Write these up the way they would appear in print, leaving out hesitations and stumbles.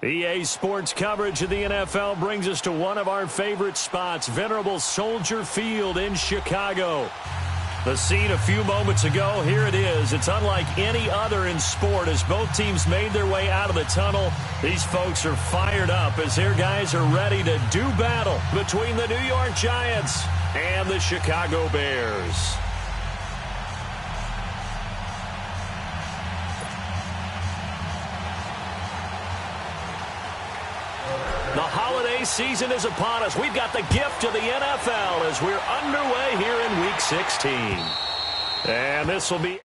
EA Sports coverage of the NFL brings us to one of our favorite spots, venerable Soldier Field in Chicago. The scene a few moments ago, here it is. It's unlike any other in sport as both teams made their way out of the tunnel. These folks are fired up as their guys are ready to do battle between the New York Giants and the Chicago Bears. The holiday season is upon us. We've got the gift of the NFL as we're underway here in Week 16. And this will be...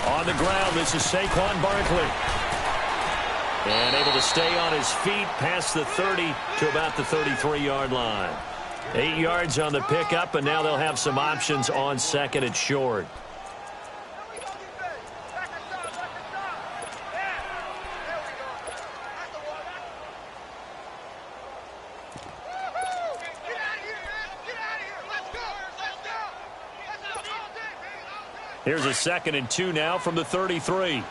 On the ground, this is Saquon Barkley. And able to stay on his feet past the 30 to about the 33-yard line. 8 yards on the pickup, and now they'll have some options on second and short. Here's a 2nd and 2 now from the 33. On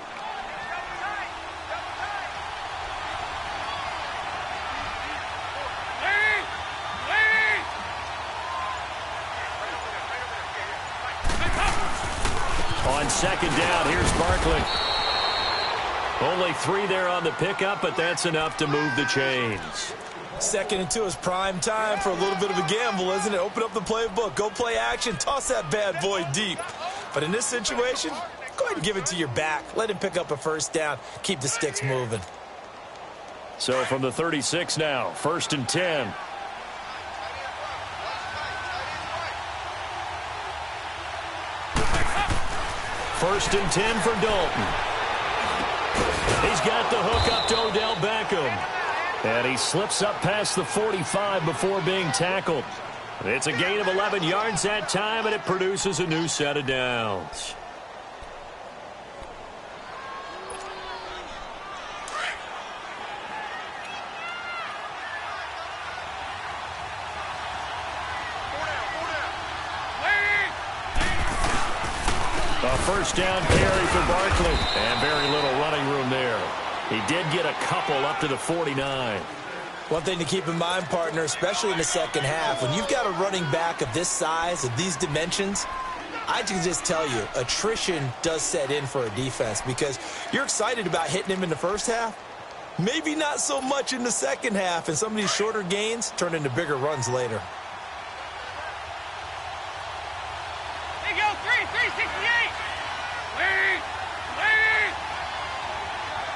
2nd down, here's Barkley. Only 3 there on the pickup, but that's enough to move the chains. 2nd and 2 is prime time for a little bit of a gamble, isn't it? Open up the playbook, go play action, toss that bad boy deep. But in this situation, go ahead and give it to your back. Let him pick up a first down. Keep the sticks moving. So from the 36 now, 1st and 10. First and 10 for Dalton. He's got the hook up to Odell Beckham. And he slips up past the 45 before being tackled. It's a gain of 11 yards that time, and it produces a new set of downs. A first down carry for Barkley, and very little running room there. He did get a couple up to the 49. One thing to keep in mind, partner, especially in the second half, when you've got a running back of this size, of these dimensions, I can just tell you, attrition does set in for a defense because you're excited about hitting him in the first half, maybe not so much in the second half, and some of these shorter gains turn into bigger runs later. There you go, 368. Wait.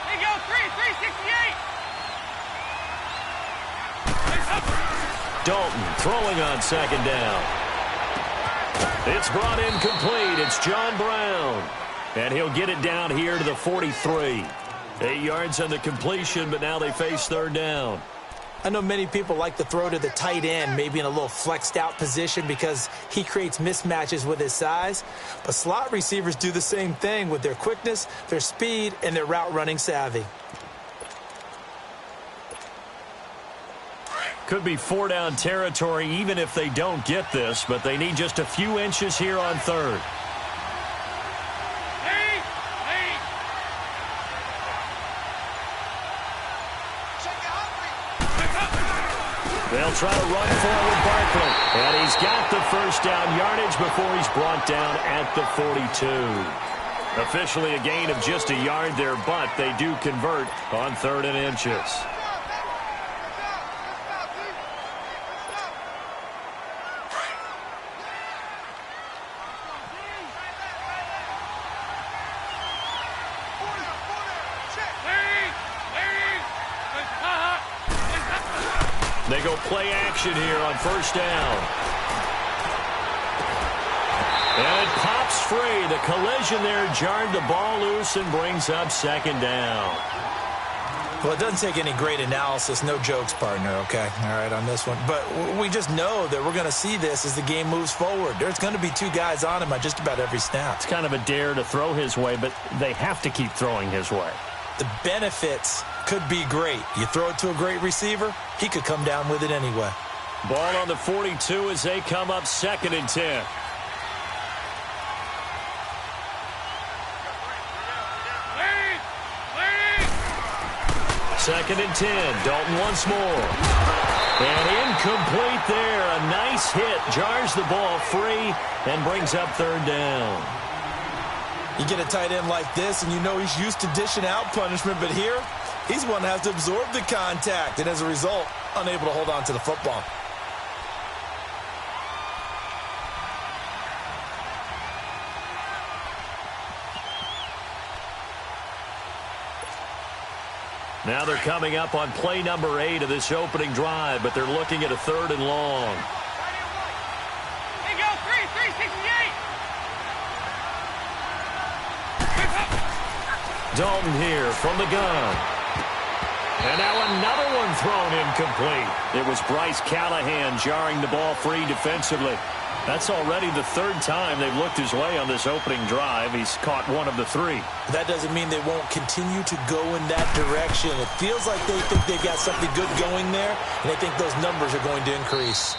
There you go, 368. Dalton throwing on 2nd down. It's brought in complete. It's John Brown. And he'll get it down here to the 43. 8 yards on the completion, but now they face 3rd down. I know many people like to throw to the tight end, maybe in a little flexed out position because he creates mismatches with his size. But slot receivers do the same thing with their quickness, their speed, and their route running savvy. Could be 4-down territory even if they don't get this, but they need just a few inches here on 3rd. They'll try to run forward Barkley. And he's got the first down yardage before he's brought down at the 42. Officially a gain of just a yard there, but they do convert on 3rd and inches. They go play action here on first down. And it pops free. The collision there jarred the ball loose and brings up second down. Well, it doesn't take any great analysis. No jokes, partner, okay? All right, on this one. But we just know that we're going to see this as the game moves forward. There's going to be two guys on him at just about every snap. It's kind of a dare to throw his way, but they have to keep throwing his way. The benefits could be great. You throw it to a great receiver, he could come down with it anyway. Ball on the 42 as they come up 2nd and 10. Second and 10. Dalton once more. And incomplete there. A nice hit. Jars the ball free and brings up 3rd down. You get a tight end like this, and you know he's used to dishing out punishment, but here, he's one that has to absorb the contact, and as a result, unable to hold on to the football. Now they're coming up on play number 8 of this opening drive, but they're looking at a 3rd and long. Hey, go, 368. Dalton here from the gun. And now another one thrown incomplete. It was Bryce Callahan jarring the ball free defensively. That's already the 3rd time they've looked his way on this opening drive. He's caught one of the 3. That doesn't mean they won't continue to go in that direction. It feels like they think they've got something good going there, and they think those numbers are going to increase.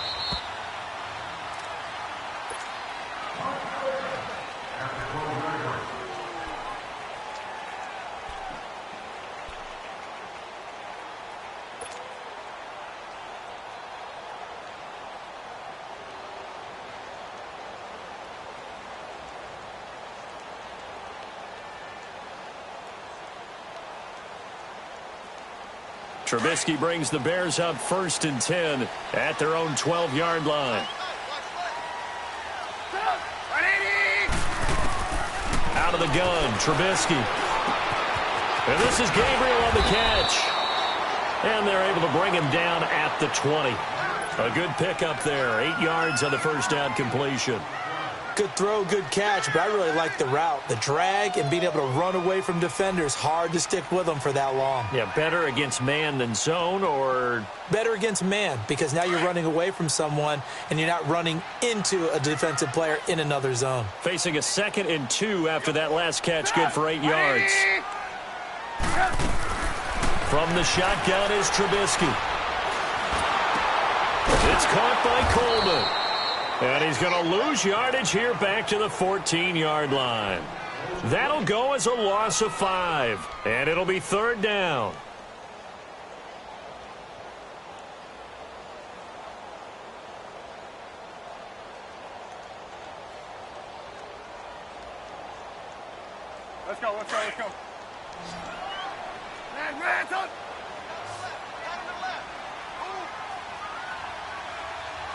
Trubisky brings the Bears up 1st and 10 at their own 12-yard line. Out of the gun, Trubisky. And this is Gabriel on the catch. And they're able to bring him down at the 20. A good pickup there. 8 yards on the first down completion. Good throw, good catch, but I really like the route. The drag and being able to run away from defenders. Hard to stick with them for that long. Yeah, better against man than zone, or? Better against man, because now you're running away from someone and you're not running into a defensive player in another zone. Facing a 2nd and 2 after that last catch, good for 8 yards. From the shotgun is Trubisky. It's caught by Coleman. And he's going to lose yardage here back to the 14-yard line. That'll go as a loss of 5. And it'll be 3rd down. Let's go, let's go, let's go. Man, up.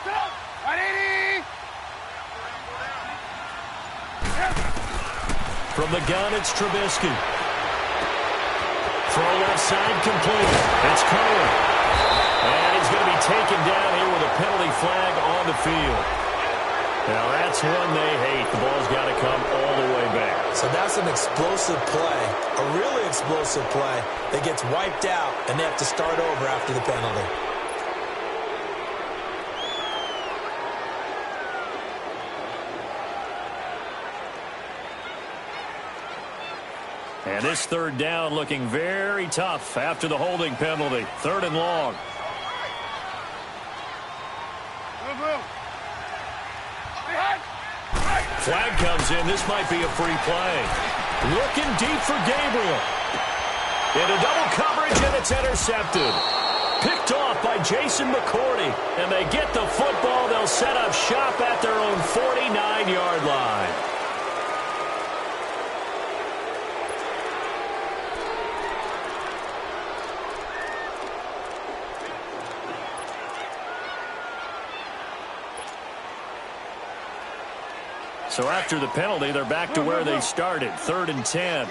Stop. 180. From the gun, it's Trubisky. Throw left side complete. It's Cohen. And he's going to be taken down here with a penalty flag on the field. Now that's one they hate. The ball's got to come all the way back. So that's an explosive play, a really explosive play that gets wiped out, and they have to start over after the penalty. And this 3rd down looking very tough after the holding penalty. 3rd and long. Flag comes in. This might be a free play. Looking deep for Gabriel. Into double coverage, and it's intercepted. Picked off by Jason McCourty. And they get the football. They'll set up shop at their own 49-yard line. So after the penalty, they're back to where they started, 3rd and 10.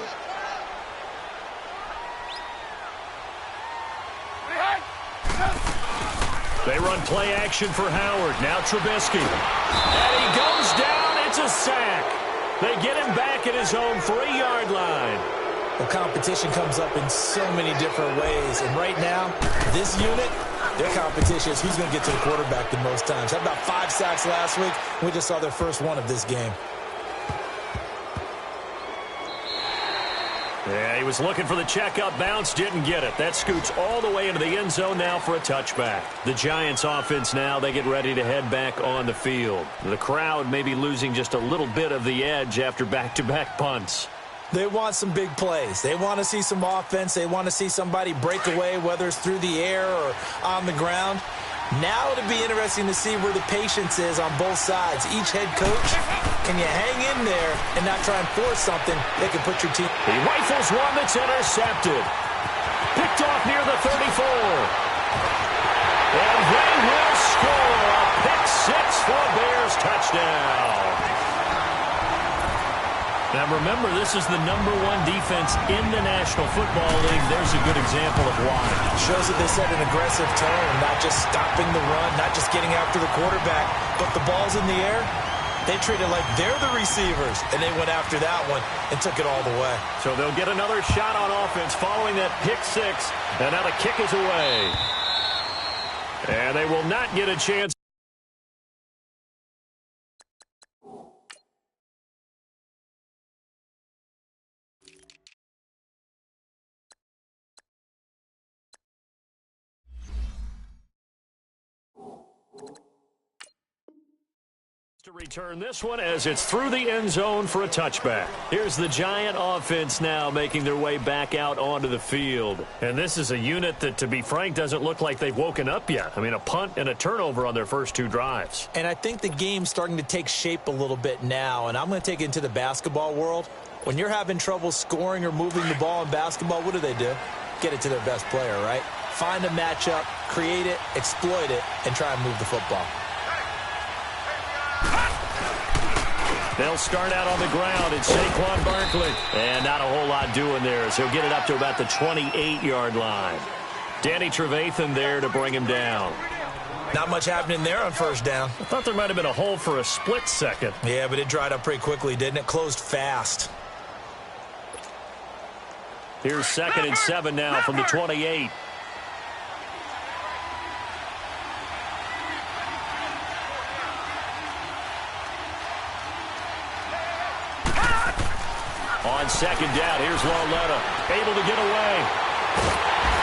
They run play action for Howard. Now Trubisky. And he goes down. It's a sack. They get him back at his own 3-yard line. Well, competition comes up in so many different ways. And right now, this unit, their competition is who's going to get to the quarterback the most times. Had about 5 sacks last week. We just saw their first one of this game. Yeah, he was looking for the checkup bounce, didn't get it. That scoots all the way into the end zone now for a touchback. The Giants offense now, they get ready to head back on the field. The crowd may be losing just a little bit of the edge after back-to-back punts. They want some big plays. They want to see some offense. They want to see somebody break away, whether it's through the air or on the ground. Now it'll be interesting to see where the patience is on both sides. Each head coach, can you hang in there and not try and force something that can put your team? He rifles one that's intercepted. Picked off near the 34. And they will score a pick-6 for a Bears touchdown. Now, remember, this is the #1 defense in the National Football League. There's a good example of why. Shows that they set an aggressive tone, not just stopping the run, not just getting after the quarterback, but the ball's in the air. They treat it like they're the receivers, and they went after that one and took it all the way. So they'll get another shot on offense following that pick-6, and now the kick is away. And they will not get a chance. To return this one as it's through the end zone for a touchback. Here's the Giant offense now making their way back out onto the field. And this is a unit that, to be frank, doesn't look like they've woken up yet. I mean, a punt and a turnover on their first 2 drives. And I think the game's starting to take shape a little bit now, and I'm going to take it into the basketball world. When you're having trouble scoring or moving the ball in basketball, what do? Get it to their best player, right? Find a matchup, create it, exploit it, and try and move the football. They'll start out on the ground. It's Saquon Barkley. And not a whole lot doing there as he'll get it up to about the 28-yard line. Danny Trevathan there to bring him down. Not much happening there on first down. I thought there might have been a hole for a split second. Yeah, but it dried up pretty quickly, didn't it? Closed fast. Here's 2nd and 7 now from the 28. On 2nd down, here's Lauletta, able to get away.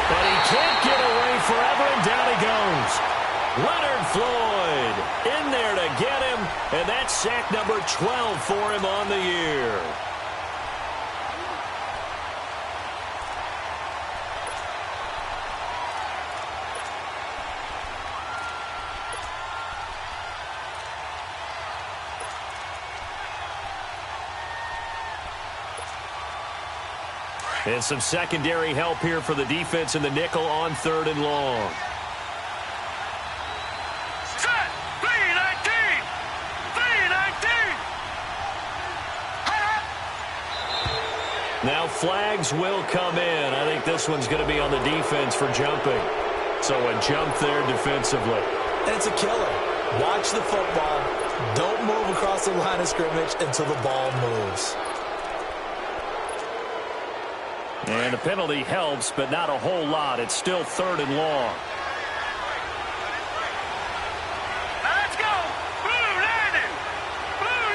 But he can't get away forever, and down he goes. Leonard Floyd in there to get him, and that's sack number 12 for him on the year. And some secondary help here for the defense in the nickel on 3rd and long. Set! 3-19! 3-19! Now flags will come in. I think this one's going to be on the defense for jumping. So a jump there defensively. And it's a killer. Watch the football. Don't move across the line of scrimmage until the ball moves. And the penalty helps, but not a whole lot. It's still 3rd and long. Now let's go! Blue 90! Blue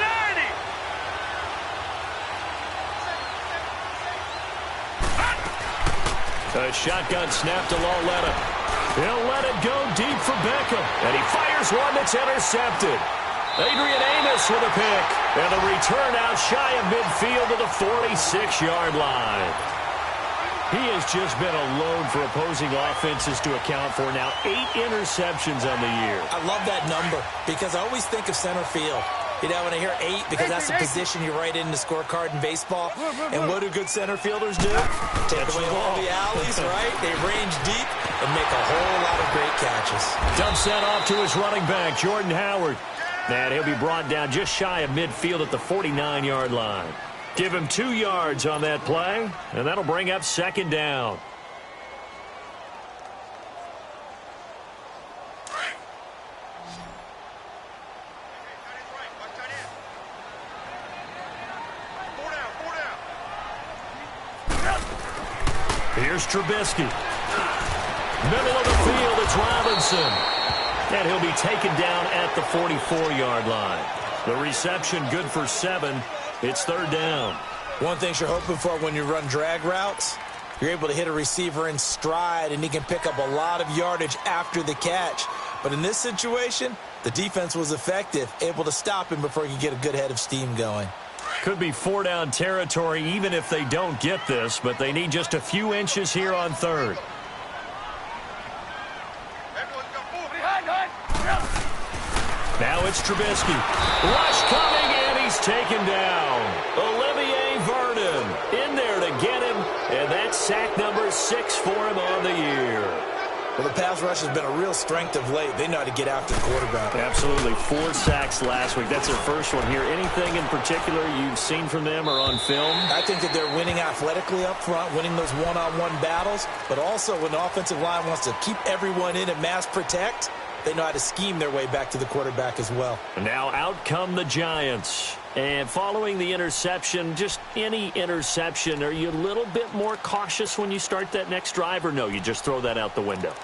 90! A shotgun snap to Lauletta. He'll let it go deep for Beckham. And he fires one that's intercepted. Adrian Amos with a pick. And a return out shy of midfield to the 46-yard line. He has just been a load for opposing offenses to account for now. 8 interceptions on the year. I love that number because I always think of center field. You know, when I hear 8, because that's the position you write in the scorecard in baseball. And what do good center fielders do? Take away all the alleys, right? They range deep and make a whole lot of great catches. Dumps that off to his running back, Jordan Howard. And he'll be brought down just shy of midfield at the 49-yard line. Give him 2 yards on that play, and that'll bring up 2nd down. Here's Trubisky. Middle of the field, it's Robinson. And he'll be taken down at the 44-yard line. The reception good for 7. It's third down. One thing you're hoping for when you run drag routes, you're able to hit a receiver in stride, and he can pick up a lot of yardage after the catch. But in this situation, the defense was effective, able to stop him before he could get a good head of steam going. Could be 4-down territory even if they don't get this, but they need just a few inches here on third. Now it's Trubisky. Rush coming, and he's taken down. Olivier Vernon in there to get him, and that's sack number 6 for him on the year. Well, the pass rush has been a real strength of late. They know how to get after the quarterback. Absolutely. 4 sacks last week. That's their first one here. Anything in particular you've seen from them or on film? I think that they're winning athletically up front, winning those one-on-one battles, but also when the offensive line wants to keep everyone in and mass protect, they know how to scheme their way back to the quarterback as well. And now out come the Giants. And following the interception, just any interception, are you a little bit more cautious when you start that next drive, or no, you just throw that out the window?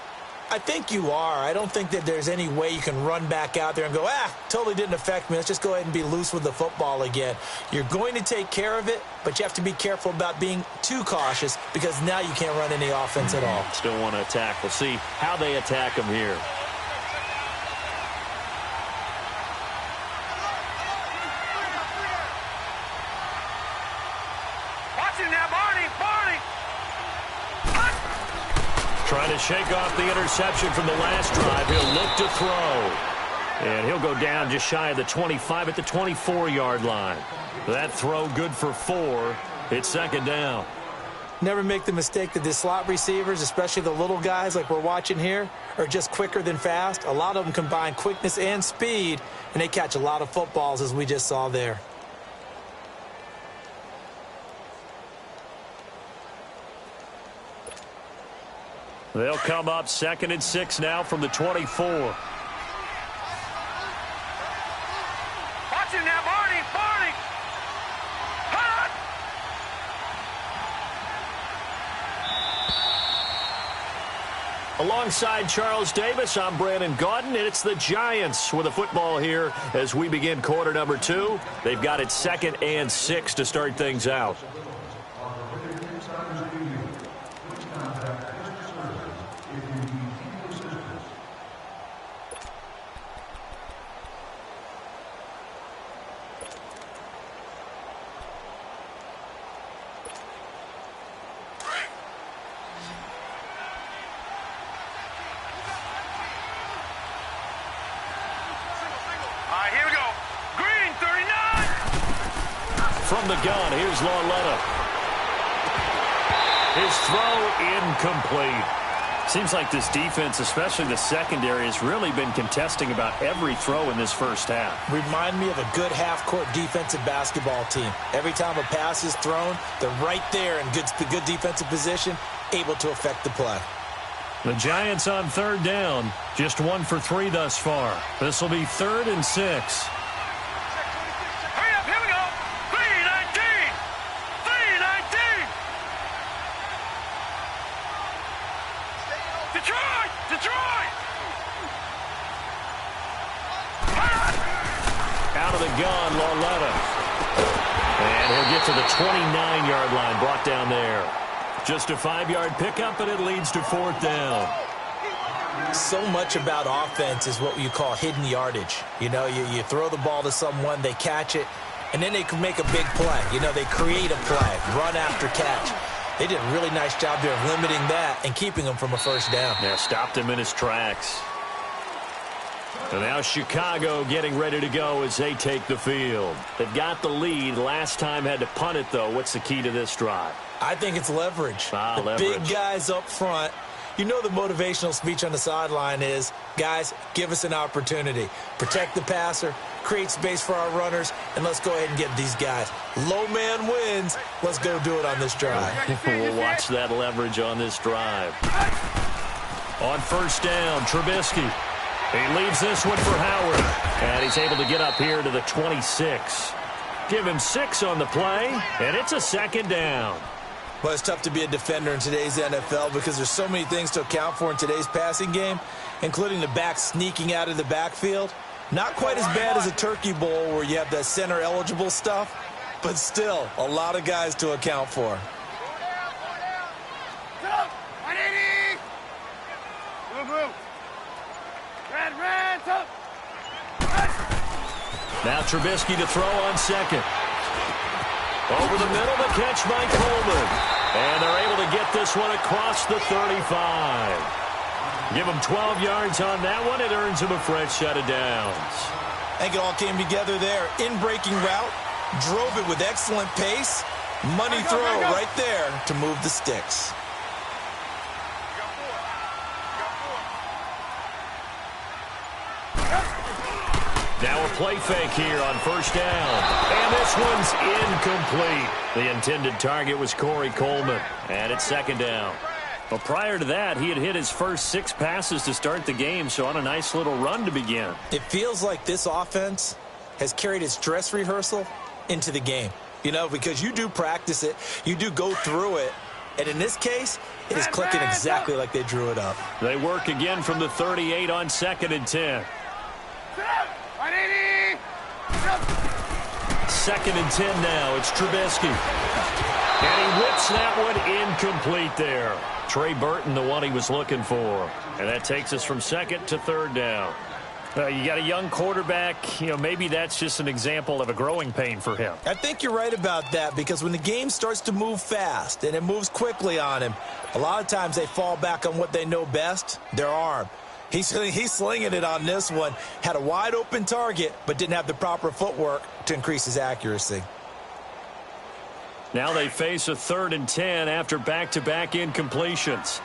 I think you are. I don't think that there's any way you can run back out there and go, totally didn't affect me. Let's just go ahead and be loose with the football again. You're going to take care of it, but you have to be careful about being too cautious because now you can't run any offense at all. Still want to attack. We'll see how they attack them here. Trying to shake off the interception from the last drive. He'll look to throw. And he'll go down just shy of the 25 at the 24-yard line. That throw good for 4. It's second down. Never make the mistake that the slot receivers, especially the little guys like we're watching here, are just quicker than fast. A lot of them combine quickness and speed, and they catch a lot of footballs as we just saw there. They'll come up 2nd and 6 now from the 24. Watch him now, Barney! Hot! Alongside Charles Davis, I'm Brandon Gaudin, and it's the Giants with a football here as we begin quarter number 2. They've got it 2nd and 6 to start things out. Here we go. Green, 39. From the gun, here's Lauletta. His throw incomplete. Seems like this defense, especially the secondary, has really been contesting about every throw in this first half. Remind me of a good half-court defensive basketball team. Every time a pass is thrown, they're right there in good defensive position, able to affect the play. The Giants on third down, just 1 for 3 thus far. This will be 3rd and 6. Hurry up, here we go. 319. 319. Detroit! Out of the gun, Lauletta. And he'll get to the 29-yard line, brought down there. Just a 5-yard pickup, and it leads to 4th down. So much about offense is what you call hidden yardage. You know, you throw the ball to someone, they catch it, and then they can make a big play. You know, they create a play, run after catch. They did a really nice job there of limiting that and keeping him from a first down. Yeah, stopped him in his tracks. And now Chicago getting ready to go as they take the field. They've got the lead. Last time had to punt it, though. What's the key to this drive? I think it's leverage. Leverage. Big guys up front. You know the motivational speech on the sideline is, guys, give us an opportunity. Protect the passer, create space for our runners, and let's go ahead and get these guys. Low man wins. Let's go do it on this drive. We'll watch that leverage on this drive. On first down, Trubisky. He leaves this one for Howard. And he's able to get up here to the 26. Give him 6 on the play, and it's a second down. Well, it's tough to be a defender in today's NFL because there's so many things to account for in today's passing game, including the back sneaking out of the backfield. Not quite as bad as a turkey bowl where you have that center-eligible stuff, but still a lot of guys to account for. Now Trubisky to throw on second. Over the middle, the catch by Coleman. And they're able to get this one across the 35. Give him 12 yards on that one. It earns him a fresh set of downs. I think it all came together there. In-breaking route, drove it with excellent pace. Money throw right there to move the sticks. Now a play fake here on first down. And this one's incomplete. The intended target was Corey Coleman. And it's second down. But prior to that, he had hit his first 6 passes to start the game, so on a nice little run to begin. It feels like this offense has carried its dress rehearsal into the game. You know, because you do practice it, you do go through it, and in this case, it is clicking exactly like they drew it up. They work again from the 38 on second and 10. Second and 10 now. It's Trubisky. And he whips that one incomplete there. Trey Burton, the one he was looking for. And that takes us from second to third down. You got a young quarterback. You know, maybe that's just an example of a growing pain for him. I think you're right about that because when the game starts to move fast and it moves quickly on him, a lot of times they fall back on what they know best, their arm. He's slinging it on this one. Had a wide open target, but didn't have the proper footwork to increase his accuracy. Now they face a third and 10 after back-to-back incompletions.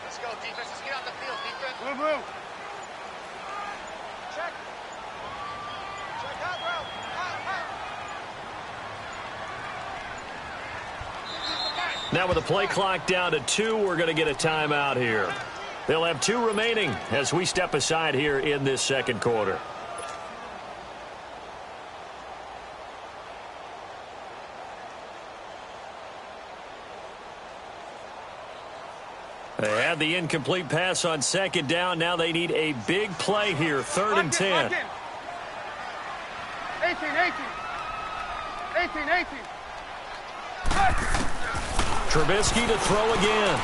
Let's go, defense. Let's get out the field, defense. Move, move. Check. Check out, bro. Now with the play clock down to 2, we're going to get a timeout here. They'll have 2 remaining as we step aside here in this second quarter. They had the incomplete pass on second down. Now they need a big play here, third and 10. 18. Trubisky to throw again.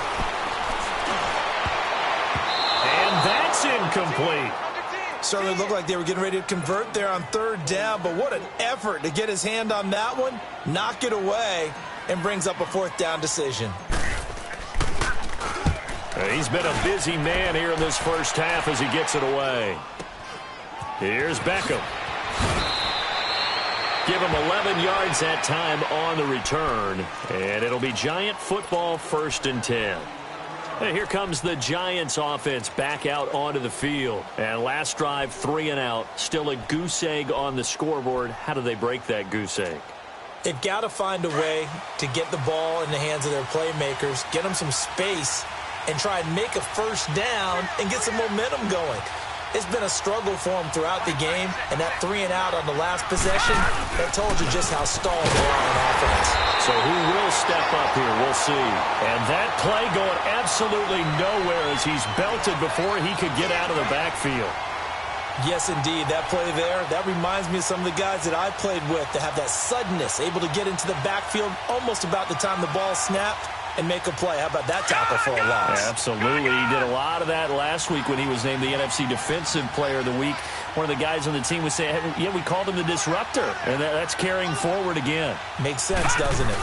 And that's incomplete. Certainly looked like they were getting ready to convert there on third down, but what an effort to get his hand on that one, knock it away, and brings up a fourth down decision. He's been a busy man here in this first half as he gets it away. Here's Beckham. Give him 11 yards that time on the return. And it'll be Giant football, first and 10. And here comes the Giants offense back out onto the field. And last drive, 3 and out. Still a goose egg on the scoreboard. How do they break that goose egg? They've got to find a way to get the ball in the hands of their playmakers, get them some space, and try and make a first down and get some momentum going. It's been a struggle for them throughout the game, and that 3 and out on the last possession, that told you just how stalled they are on offense. So who will step up here? We'll see. And that play going absolutely nowhere as he's belted before he could get out of the backfield. Yes, indeed. That play there, that reminds me of some of the guys that I played with that have that suddenness, able to get into the backfield almost about the time the ball snapped and make a play. How about that tackle for a loss? Yeah, absolutely. He did a lot of that last week when he was named the NFC Defensive Player of the Week. One of the guys on the team would say, yeah, we called him the disruptor, and that's carrying forward again. Makes sense, doesn't it?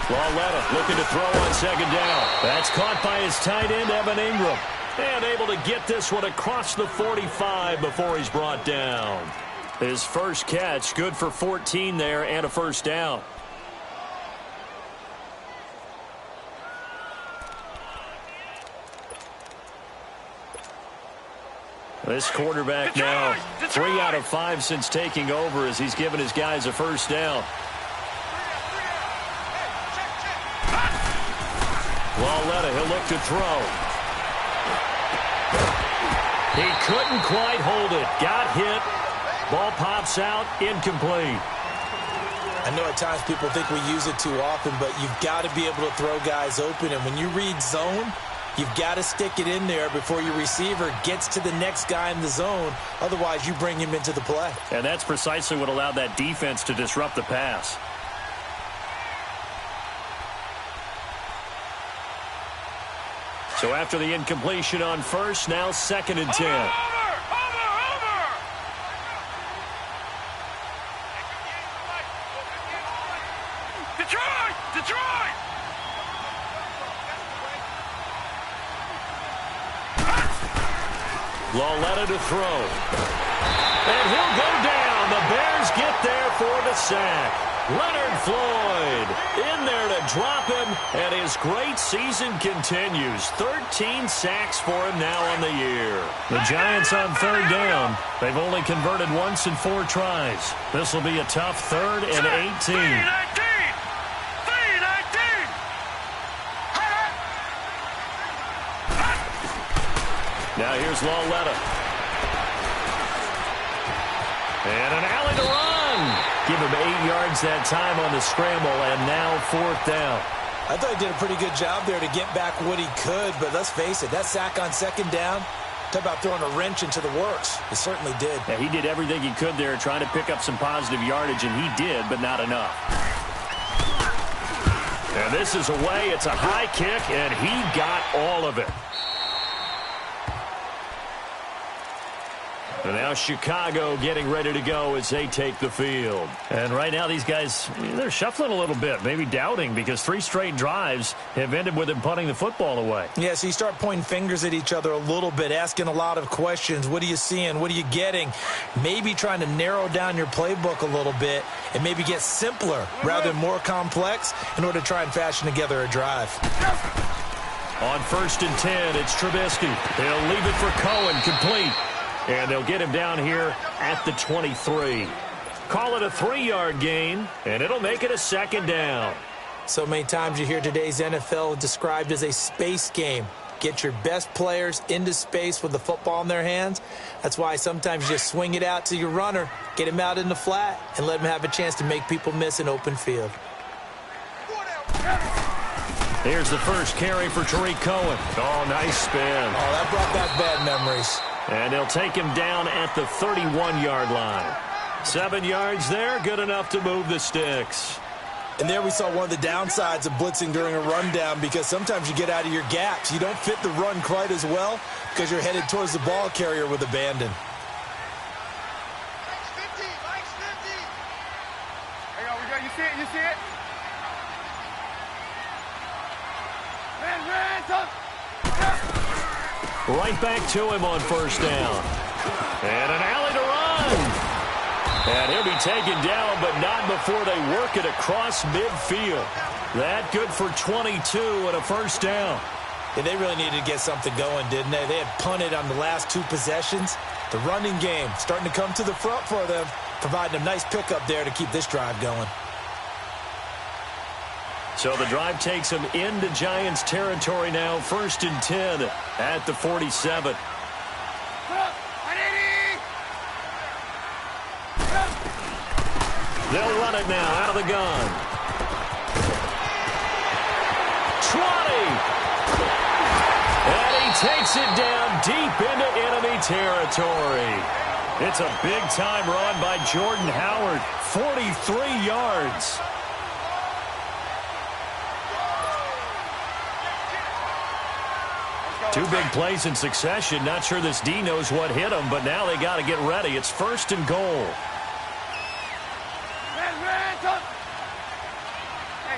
Lauletta looking to throw on second down. That's caught by his tight end, Evan Ingram. And able to get this one across the 45 before he's brought down. His first catch, good for 14 there and a first down. This quarterback now 3 out of 5 since taking over as he's given his guys a first down. Lauletta, he'll look to throw. He couldn't quite hold it. Got hit. Ball pops out. Incomplete. I know at times people think we use it too often, but you've got to be able to throw guys open. And when you read zone, you've got to stick it in there before your receiver gets to the next guy in the zone. Otherwise, you bring him into the play. And that's precisely what allowed that defense to disrupt the pass. So after the incompletion on first, now 2nd and 10. Detroit! Lauletta to throw. And he'll go down. The Bears get there for the sack. Leonard Floyd in there to drop him, and his great season continues. 13 sacks for him now on the year. The Giants on 3rd down. They've only converted once in 4 tries. This will be a tough 3rd and 18. Now here's Lauletta. And an alley to run. Give him 8 yards that time on the scramble, and now 4th down. I thought he did a pretty good job there to get back what he could, but let's face it, that sack on 2nd down, talk about throwing a wrench into the works. He certainly did. Yeah, he did everything he could there trying to pick up some positive yardage, and he did, but not enough. And this is away. It's a high kick, and he got all of it. And now Chicago getting ready to go as they take the field. And right now these guys, they're shuffling a little bit, maybe doubting, because 3 straight drives have ended with them punting the football away. Yeah, so you start pointing fingers at each other a little bit, asking a lot of questions. What are you seeing? What are you getting? Maybe trying to narrow down your playbook a little bit and maybe get simpler rather than more complex in order to try and fashion together a drive. On 1st and 10, it's Trubisky. They'll leave it for Cohen, complete. And they'll get him down here at the 23. Call it a 3-yard gain, and it'll make it a 2nd down. So many times you hear today's NFL described as a space game. Get your best players into space with the football in their hands. That's why sometimes you just swing it out to your runner, get him out in the flat, and let him have a chance to make people miss an open field. Here's the first carry for Tariq Cohen. Oh, nice spin. Oh, that brought back bad memories. And they'll take him down at the 31-yard line. 7 yards there, good enough to move the sticks. And there we saw one of the downsides of blitzing during a rundown, because sometimes you get out of your gaps. You don't fit the run quite as well because you're headed towards the ball carrier with abandon. Mike's 50. Hang on, we got, you see it? You see it? Right back to him on 1st down. And an alley to run. And he'll be taken down, but not before they work it across midfield. That good for 22 and a 1st down. Yeah, they really needed to get something going, didn't they? They had punted on the last 2 possessions. The running game starting to come to the front for them, providing a nice pickup there to keep this drive going. So the drive takes them into Giants territory now. 1st and 10 at the 47. They'll run it now out of the gun. 20. And he takes it down deep into enemy territory. It's a big-time run by Jordan Howard. 43 yards. Two big plays in succession. Not sure this D knows what hit him, but now they got to get ready. It's 1st and goal.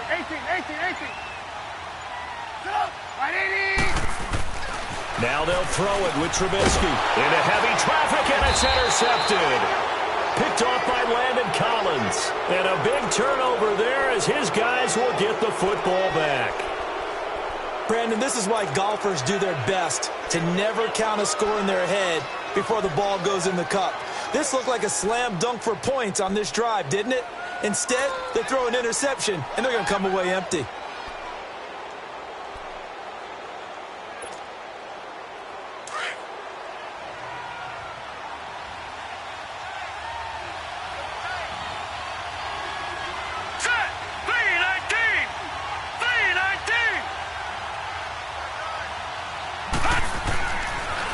Hey, 18. Now they'll throw it with Trubisky. Into heavy traffic, and it's intercepted. Picked off by Landon Collins. And a big turnover there as his guys will get the football back. Brandon, this is why golfers do their best to never count a score in their head before the ball goes in the cup. This looked like a slam dunk for points on this drive, didn't it? Instead, they throw an interception, and they're going to come away empty.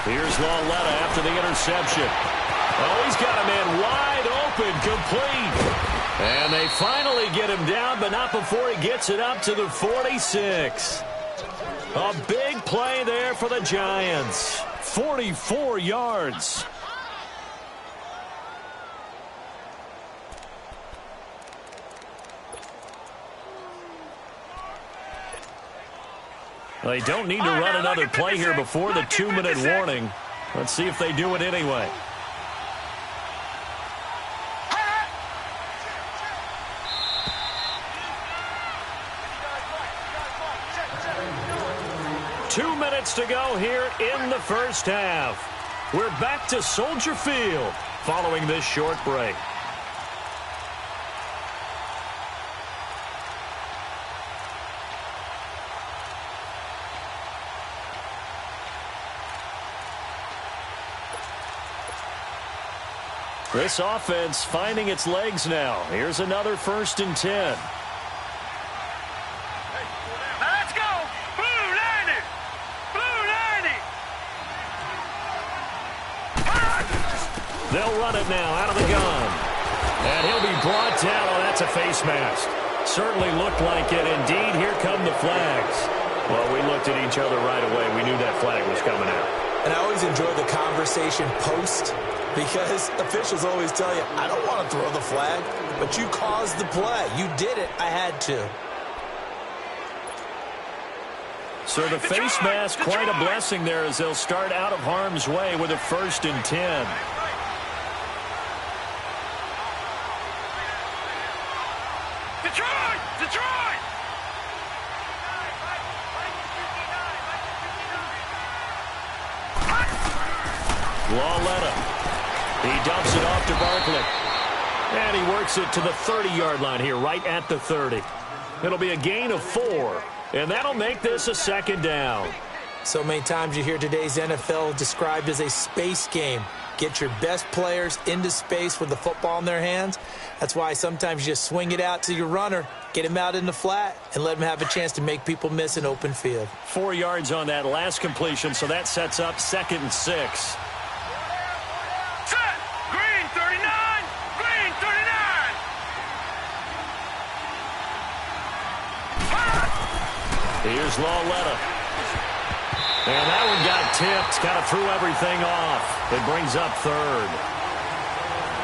Here's Lauletta after the interception. Oh, he's got a man wide open, complete. And they finally get him down, but not before he gets it up to the 46. A big play there for the Giants. 44 yards. They don't need to run another play here before the 2-minute warning. Let's see if they do it anyway. Two minutes to go here in the first half. We're back to Soldier Field following this short break. This offense finding its legs now. Here's another 1st and 10. Let's go! Blue 90! Blue 90! They'll run it now out of the gun. And he'll be brought down. Oh, that's a face mask. Certainly looked like it. Indeed, here come the flags. Well, we looked at each other right away. We knew that flag was coming out. And I always enjoy the conversation post, because officials always tell you, I don't want to throw the flag, but you caused the play. You did it. I had to. So the face mask, quite a blessing there as they'll start out of harm's way with a 1st and 10. Detroit! Detroit! Lauletta. He dumps it off to Barkley. And he works it to the 30-yard line here, right at the 30. It'll be a gain of 4, and that'll make this a 2nd down. So many times you hear today's NFL described as a space game. Get your best players into space with the football in their hands. That's why sometimes you just swing it out to your runner, get him out in the flat, and let him have a chance to make people miss an open field. 4 yards on that last completion, so that sets up 2nd and 6. Set! Green 39! Green 39! Here's Lauletta. And that one got tipped, kind of threw everything off. It brings up 3rd.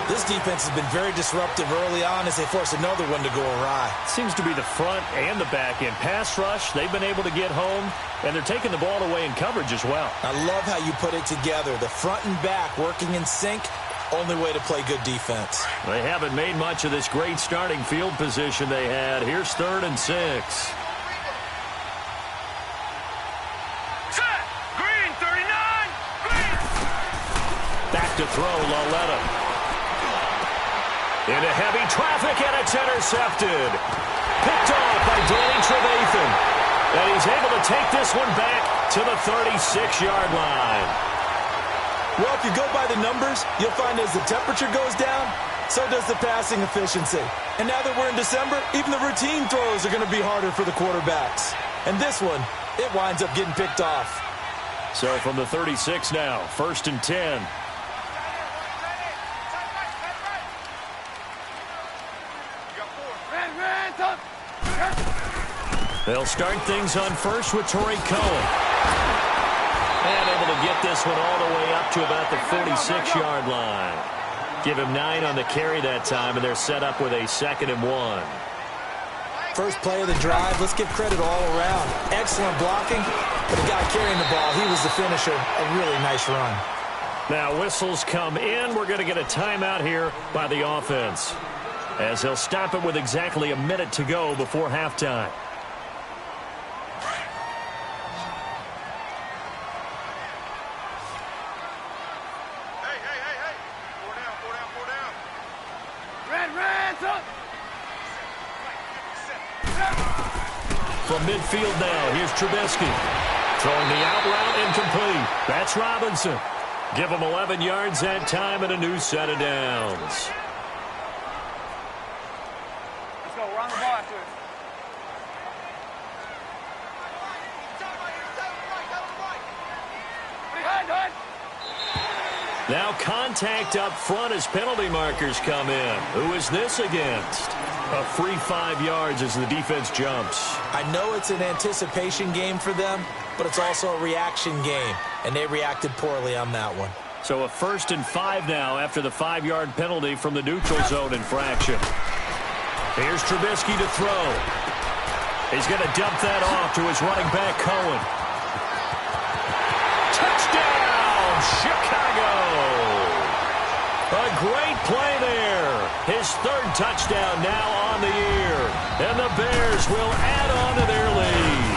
This defense has been very disruptive early on as they force another one to go awry. Seems to be the front and the back end. Pass rush, they've been able to get home, and they're taking the ball away in coverage as well. I love how you put it together. The front and back working in sync, only way to play good defense. They haven't made much of this great starting field position they had. Here's 3rd and 6. Set! Green 39! Green! Back to throw, Lauletta. Into heavy traffic, and it's intercepted. Picked off by Danny Trevathan. And he's able to take this one back to the 36-yard line. Well, if you go by the numbers, you'll find as the temperature goes down, so does the passing efficiency. And now that we're in December, even the routine throws are going to be harder for the quarterbacks. And this one, it winds up getting picked off. So from the 36 now, 1st and 10. They'll start things on first with Torrey Cohen. And able to get this one all the way up to about the 46-yard line. Give him 9 on the carry that time, and they're set up with a 2nd and 1. First play of the drive, let's give credit all around. Excellent blocking, but the guy carrying the ball, he was the finisher. A really nice run. Now whistles come in. We're going to get a timeout here by the offense, as they'll stop it with exactly a minute to go before halftime. From midfield now, here's Trubisky. Throwing the out route incomplete. That's Robinson. Give him 11 yards that time and a new set of downs. Let's go. Run the ball after it. Pretty high, Dud. Now contact up front as penalty markers come in. Who is this against? A free 5 yards as the defense jumps. I know it's an anticipation game for them, but it's also a reaction game, and they reacted poorly on that one. So a 1st and 5 now after the 5-yard penalty from the neutral zone infraction. Here's Trubisky to throw. He's going to dump that off to his running back, Cohen. Touchdown, Chicago! A great play there. His 3rd touchdown now on the year. And the Bears will add on to their lead.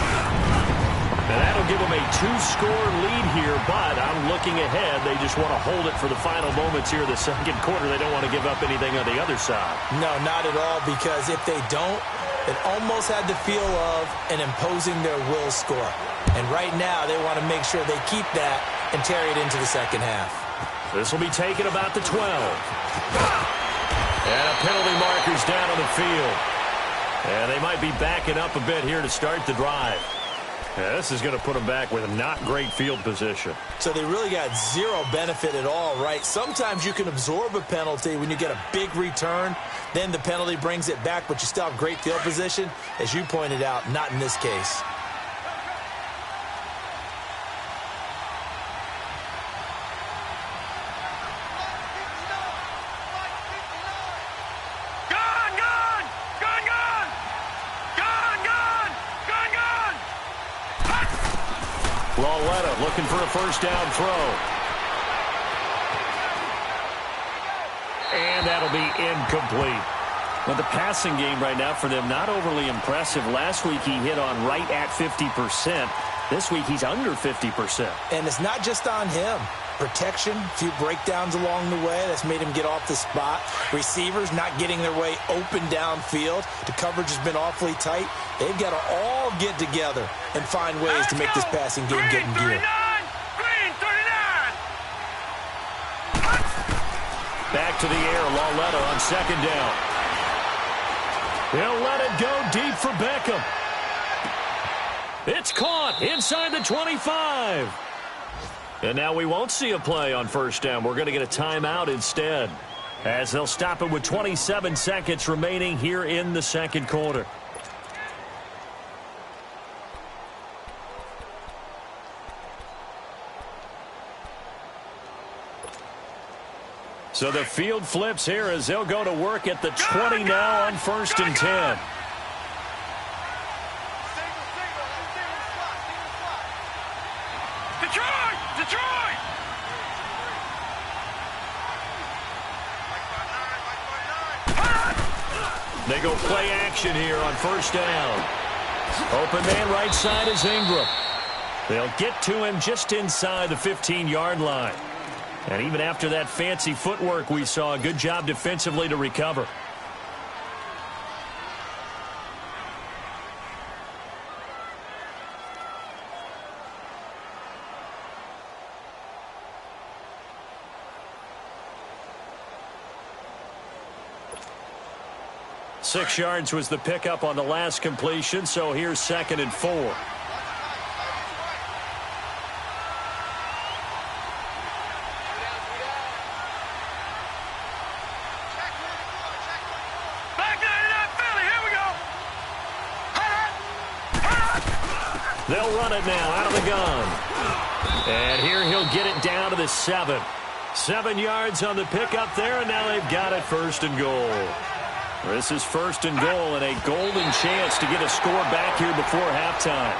And that'll give them a 2-score lead here, but I'm looking ahead. They just want to hold it for the final moments here of the second quarter. They don't want to give up anything on the other side. No, not at all, because if they don't, it almost had the feel of an imposing their will score. And right now, they want to make sure they keep that and carry it into the second half. This will be taken about the 12. And a penalty marker's down on the field. And they might be backing up a bit here to start the drive. Yeah, this is going to put them back with a not great field position. So they really got zero benefit at all, right? Sometimes you can absorb a penalty when you get a big return. Then the penalty brings it back, but you still have great field position. As you pointed out, not in this case. Looking for a 1st down throw. And that'll be incomplete. Well, the passing game right now for them, not overly impressive. Last week he hit on right at 50%. This week he's under 50%. And it's not just on him. Protection, a few breakdowns along the way. That's made him get off the spot. Receivers not getting their way open downfield. The coverage has been awfully tight. They've got to all get together and find ways to make this passing game get in gear. Back to the air, Lauletta on 2nd down. He'll let it go deep for Beckham. It's caught inside the 25. And now we won't see a play on 1st down. We're going to get a timeout instead, as they'll stop it with 27 seconds remaining here in the second quarter. So the field flips here as they'll go to work at the 20 now on 1st and 10. Detroit! They go play action here on 1st down. Open man right side is Ingram. They'll get to him just inside the 15-yard line. And even after that fancy footwork we saw, a good job defensively to recover. Six yards was the pickup on the last completion, so here's 2nd and 4. They'll run it now out of the gun. And here he'll get it down to the 7. 7 yards on the pickup there, and now they've got it 1st and goal. This is 1st and goal and a golden chance to get a score back here before halftime.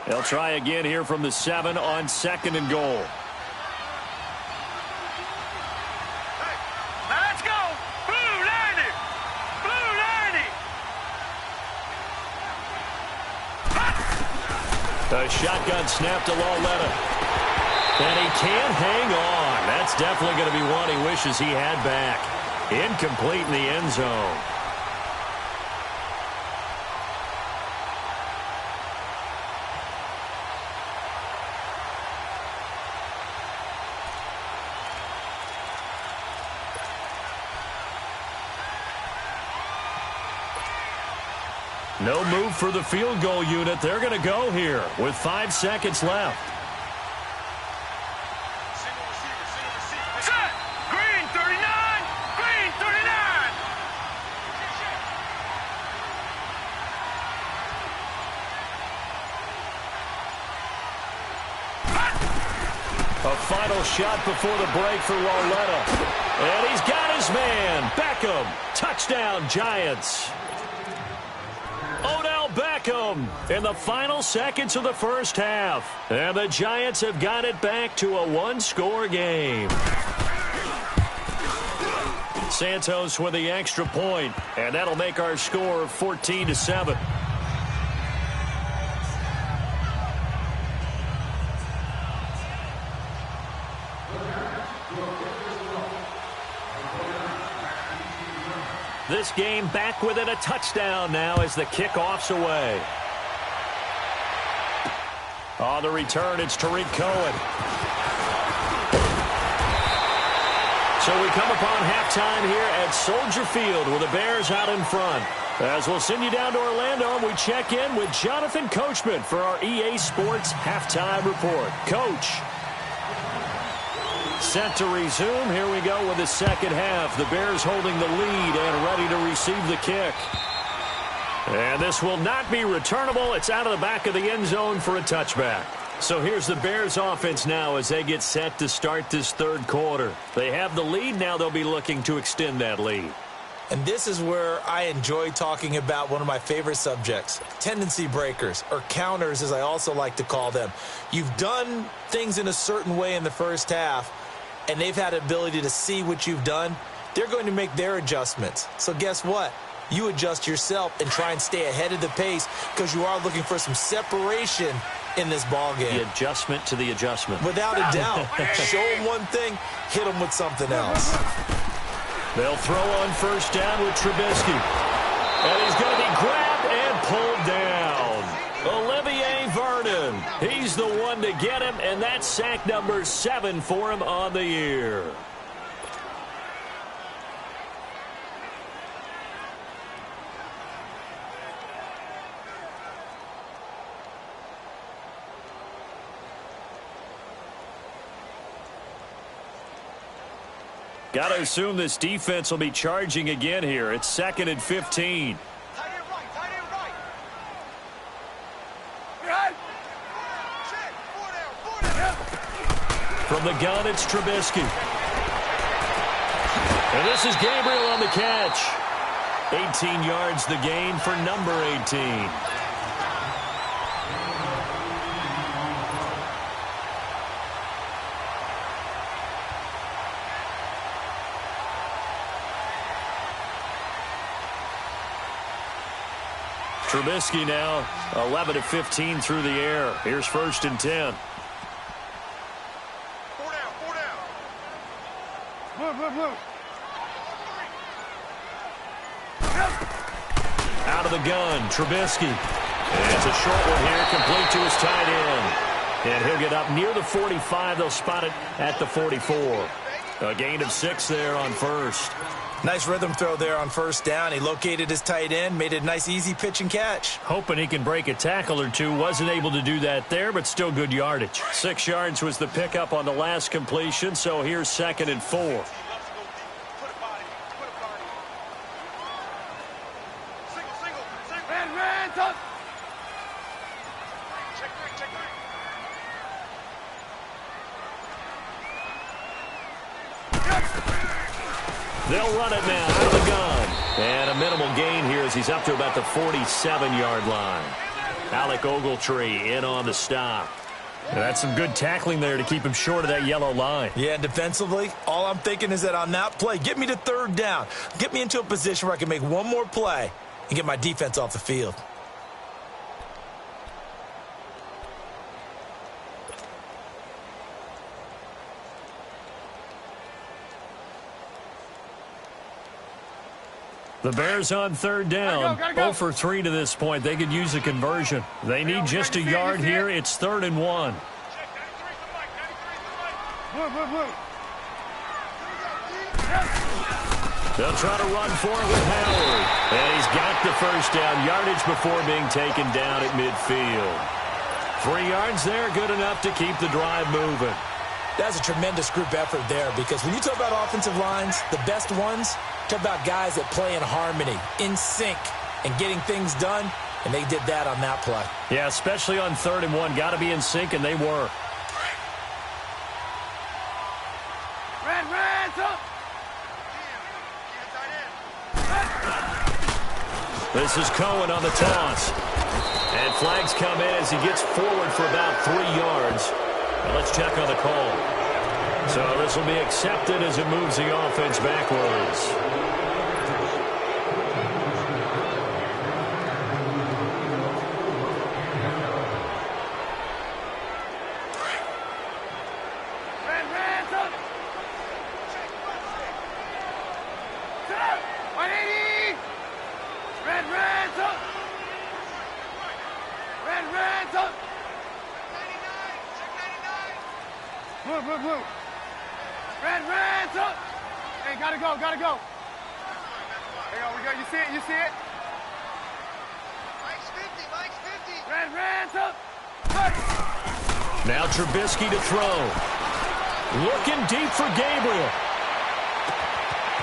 They'll try again here from the 7 on 2nd and goal. Let's go! Blue 90! Blue 90! A shotgun snap to Lauletta. And he can't hang on. That's definitely going to be one he wishes he had back. Incomplete in the end zone. No move for the field goal unit. They're going to go here with 5 seconds left. Set! Green 39! Green 39! A final shot before the break for Lauletta. And he's got his man. Beckham. Touchdown, Giants. Odell Beckham in the final seconds of the first half. And the Giants have got it back to a one-score game. Santos with the extra point, and that'll make our score 14-7. This game back within a touchdown now as the kickoff's away. On the return, it's Tariq Cohen. So we come upon halftime here at Soldier Field with the Bears out in front. As we'll send you down to Orlando, and we check in with Jonathan Coachman for our EA Sports Halftime Report. Coach. Set to resume. Here we go with the second half. The Bears holding the lead and ready to receive the kick. And this will not be returnable. It's out of the back of the end zone for a touchback. So here's the Bears offense now as they get set to start this third quarter. They have the lead. Now they'll be looking to extend that lead. And this is where I enjoy talking about one of my favorite subjects, tendency breakers, or counters as I also like to call them. You've done things in a certain way in the first half, and they've had the ability to see what you've done. They're going to make their adjustments. So guess what? You adjust yourself and try and stay ahead of the pace because you are looking for some separation in this ball game. The adjustment to the adjustment. Without a doubt. Show them one thing, hit them with something else. They'll throw on first down with Trubisky. And he's going to be grabbed and pulled down. Olivier Vernon. He's the one to get him, and that's sack number 7 for him on the year. Got to assume this defense will be charging again here. It's 2nd and 15. Tight end right, tight end right. Behind. Check, 4 down. From the gun, it's Trubisky. And this is Gabriel on the catch. 18 yards the gain for number 18. Trubisky now 11 of 15 through the air. Here's 1st and 10. 4 down, 4 down. Blue. Out of the gun, Trubisky. And it's a short one here, complete to his tight end. And he'll get up near the 45. They'll spot it at the 44. A gain of 6 there on first. Nice rhythm throw there on first down. He located his tight end, made it a nice, easy pitch and catch. Hoping he can break a tackle or two. Wasn't able to do that there, but still good yardage. 6 yards was the pickup on the last completion, so here's 2nd and 4. Man, touch. Check 3. They'll run it now out of the gun. And a minimal gain here as he's up to about the 47-yard line. Alec Ogletree in on the stop. And that's some good tackling there to keep him short of that yellow line. Yeah, and defensively, all I'm thinking is that on that play, get me to 3rd down. Get me into a position where I can make one more play and get my defense off the field. The Bears on 3rd down. Gotta go. 0 for 3 to this point. They could use a conversion. They need just a yard here. It's 3rd and 1. Blue. They'll try to run for it with Howard. And he's got the first down, yardage before being taken down at midfield. 3 yards there, good enough to keep the drive moving. That's a tremendous group effort there, because when you talk about offensive lines, the best ones, talk about guys that play in harmony, in sync, and getting things done, and they did that on that play. Yeah, especially on 3rd and 1. Got to be in sync, and they were. This is Cohen on the toss. And flags come in as he gets forward for about 3 yards. Now let's check on the call. So this will be accepted as it moves the offense backwards. Blue. Red, up. Hey, gotta go. There you go, we go. You see it? Mike's 50. Red, up. Now Trubisky to throw. Looking deep for Gabriel.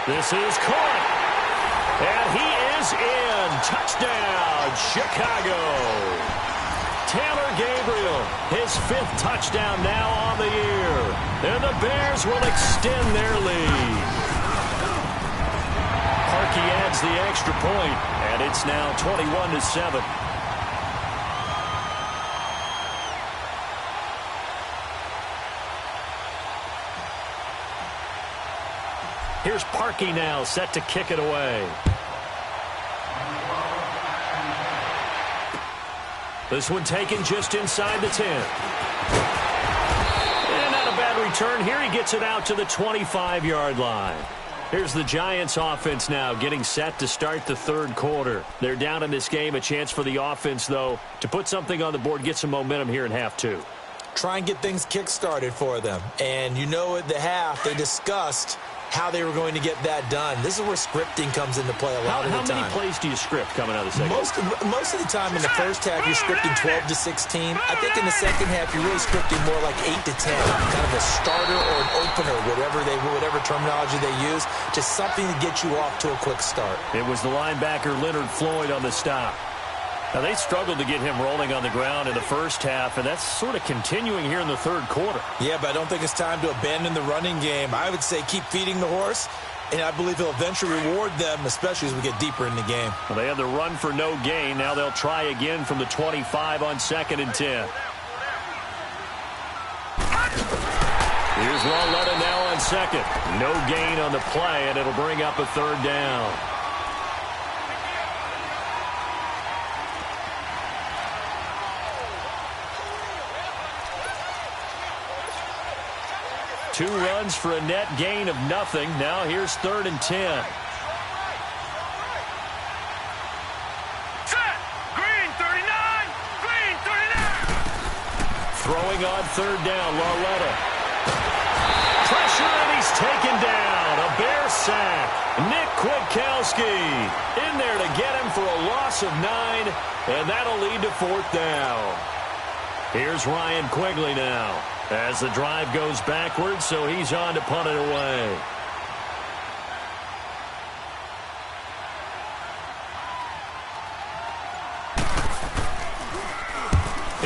This is caught. And he is in. Touchdown, Chicago. Taylor Gabriel, his 5th touchdown now on the year. And the Bears will extend their lead. Parkey adds the extra point, and it's now 21-7. Here's Parkey now, set to kick it away. This one taken just inside the 10. And not a bad return here. He gets it out to the 25-yard line. Here's the Giants offense now getting set to start the 3rd quarter. They're down in this game. A chance for the offense, though, to put something on the board, get some momentum here in half 2. Try and get things kick-started for them. And you know at the half, they discussed how they were going to get that done. This is where scripting comes into play a lot of the time. How many plays do you script coming out of the second? Most of the time in the first half, you're scripting 12 to 16. I think in the second half, you're really scripting more like 8 to 10, kind of a starter or an opener, whatever terminology they use, just something to get you off to a quick start. It was the linebacker Leonard Floyd on the stop. Now, they struggled to get him rolling on the ground in the first half, and that's sort of continuing here in the 3rd quarter. Yeah, but I don't think it's time to abandon the running game. I would say keep feeding the horse, and I believe he'll eventually reward them, especially as we get deeper in the game. Well, they had the run for no gain. Now they'll try again from the 25 on 2nd and 10. Here's Lauletta now on 2nd. No gain on the play, and it'll bring up a 3rd down. Two runs for a net gain of nothing. Now here's 3rd and 10. Set! Green 39! Green 39! Throwing on 3rd down, Lauletta. Pressure, and he's taken down. A Bear sack. Nick Kwiatkowski in there to get him for a loss of 9, and that'll lead to 4th down. Here's Ryan Quigley now, as the drive goes backwards, so he's on to punt it away.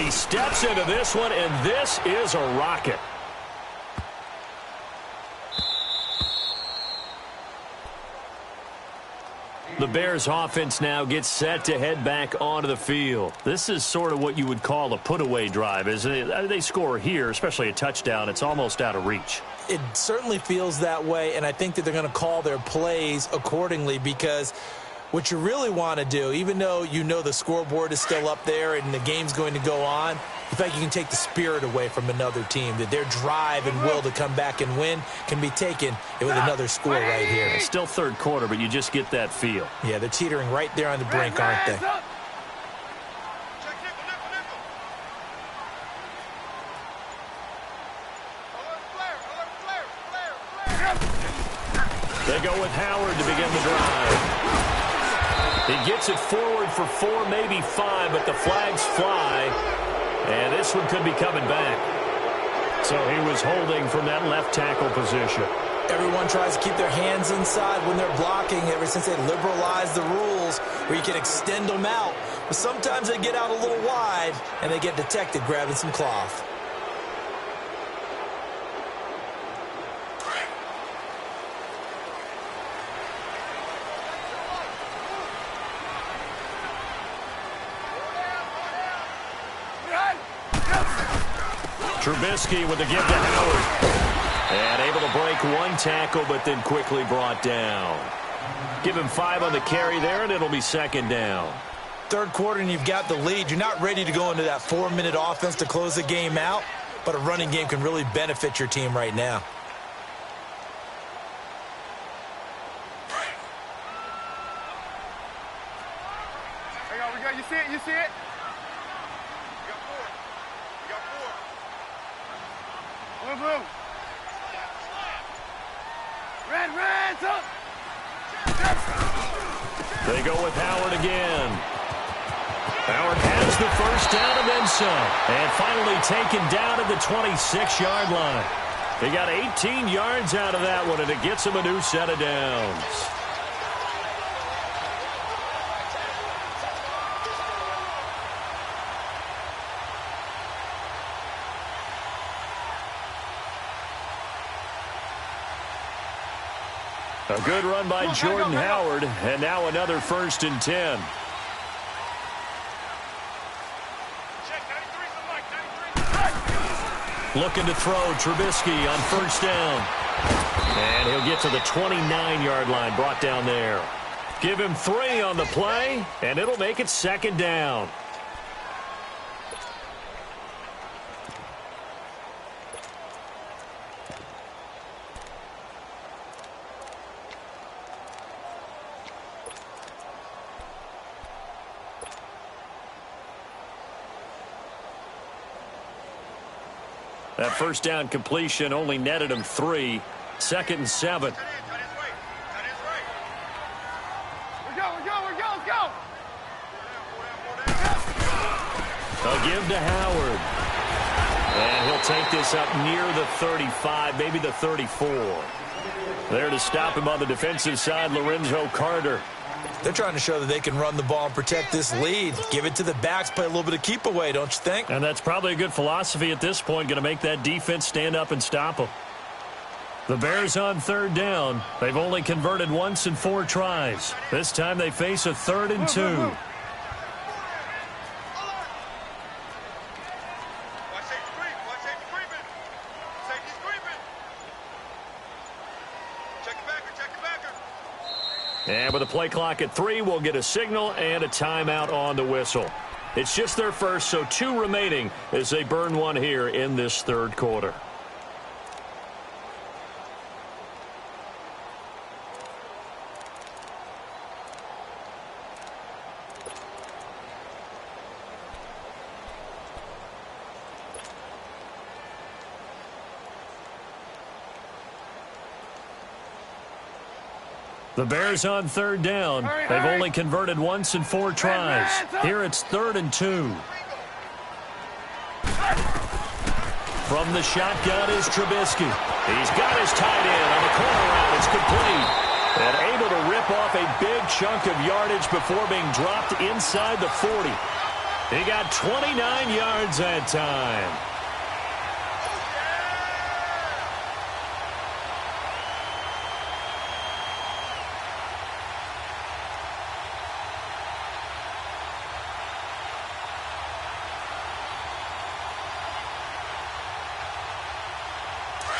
He steps into this one, and this is a rocket. The Bears offense now gets set to head back onto the field. This is sort of what you would call a put-away drive, isn't it? They score here, especially a touchdown. It's almost out of reach. It certainly feels that way, and I think that they're going to call their plays accordingly, because what you really want to do, even though you know the scoreboard is still up there and the game's going to go on, in fact, you can take the spirit away from another team, that their drive and will to come back and win can be taken with another score right here. It's still 3rd quarter, but you just get that feel. Yeah, they're teetering right there on the brink, aren't they? They go with Howard to begin the drive. He gets it forward for 4, maybe 5, but the flags fly. And this one could be coming back. So he was holding from that left tackle position. Everyone tries to keep their hands inside when they're blocking ever since they liberalized the rules where you can extend them out. But sometimes they get out a little wide and they get detected grabbing some cloth. Trubisky with the give to Howard. And able to break one tackle, but then quickly brought down. Give him 5 on the carry there, and it'll be second down. Third quarter, and you've got the lead. You're not ready to go into that 4-minute offense to close the game out, but a running game can really benefit your team right now. There you go, we go. You see it? You see it? Blue, blue. Red, up. They go with Howard again. Howard has the first down and then some. And finally taken down at the 26-yard line. He got 18 yards out of that one, and it gets him a new set of downs. A good run by Jordan Howard, and now another 1st and 10. Looking to throw Trubisky on 1st down. And he'll get to the 29-yard line, brought down there. Give him 3 on the play, and it'll make it 2nd down. That 1st down completion only netted him 3. 2nd and 7. We go, let's go. A give to Howard. And he'll take this up near the 35, maybe the 34. There to stop him on the defensive side, Lorenzo Carter. They're trying to show that they can run the ball and protect this lead. Give it to the backs, play a little bit of keep away, don't you think? And that's probably a good philosophy at this point, going to make that defense stand up and stop them. The Bears on 3rd down. They've only converted once in 4 tries. This time they face a 3rd and 2. And with a play clock at 3, we'll get a signal and a timeout on the whistle. It's just their first, so 2 remaining as they burn one here in this 3rd quarter. The Bears on 3rd down. They've only converted once in 4 tries. Here it's 3rd and 2. From the shotgun is Trubisky. He's got his tight end on the corner route. It's complete. And able to rip off a big chunk of yardage before being dropped inside the 40. He got 29 yards that time.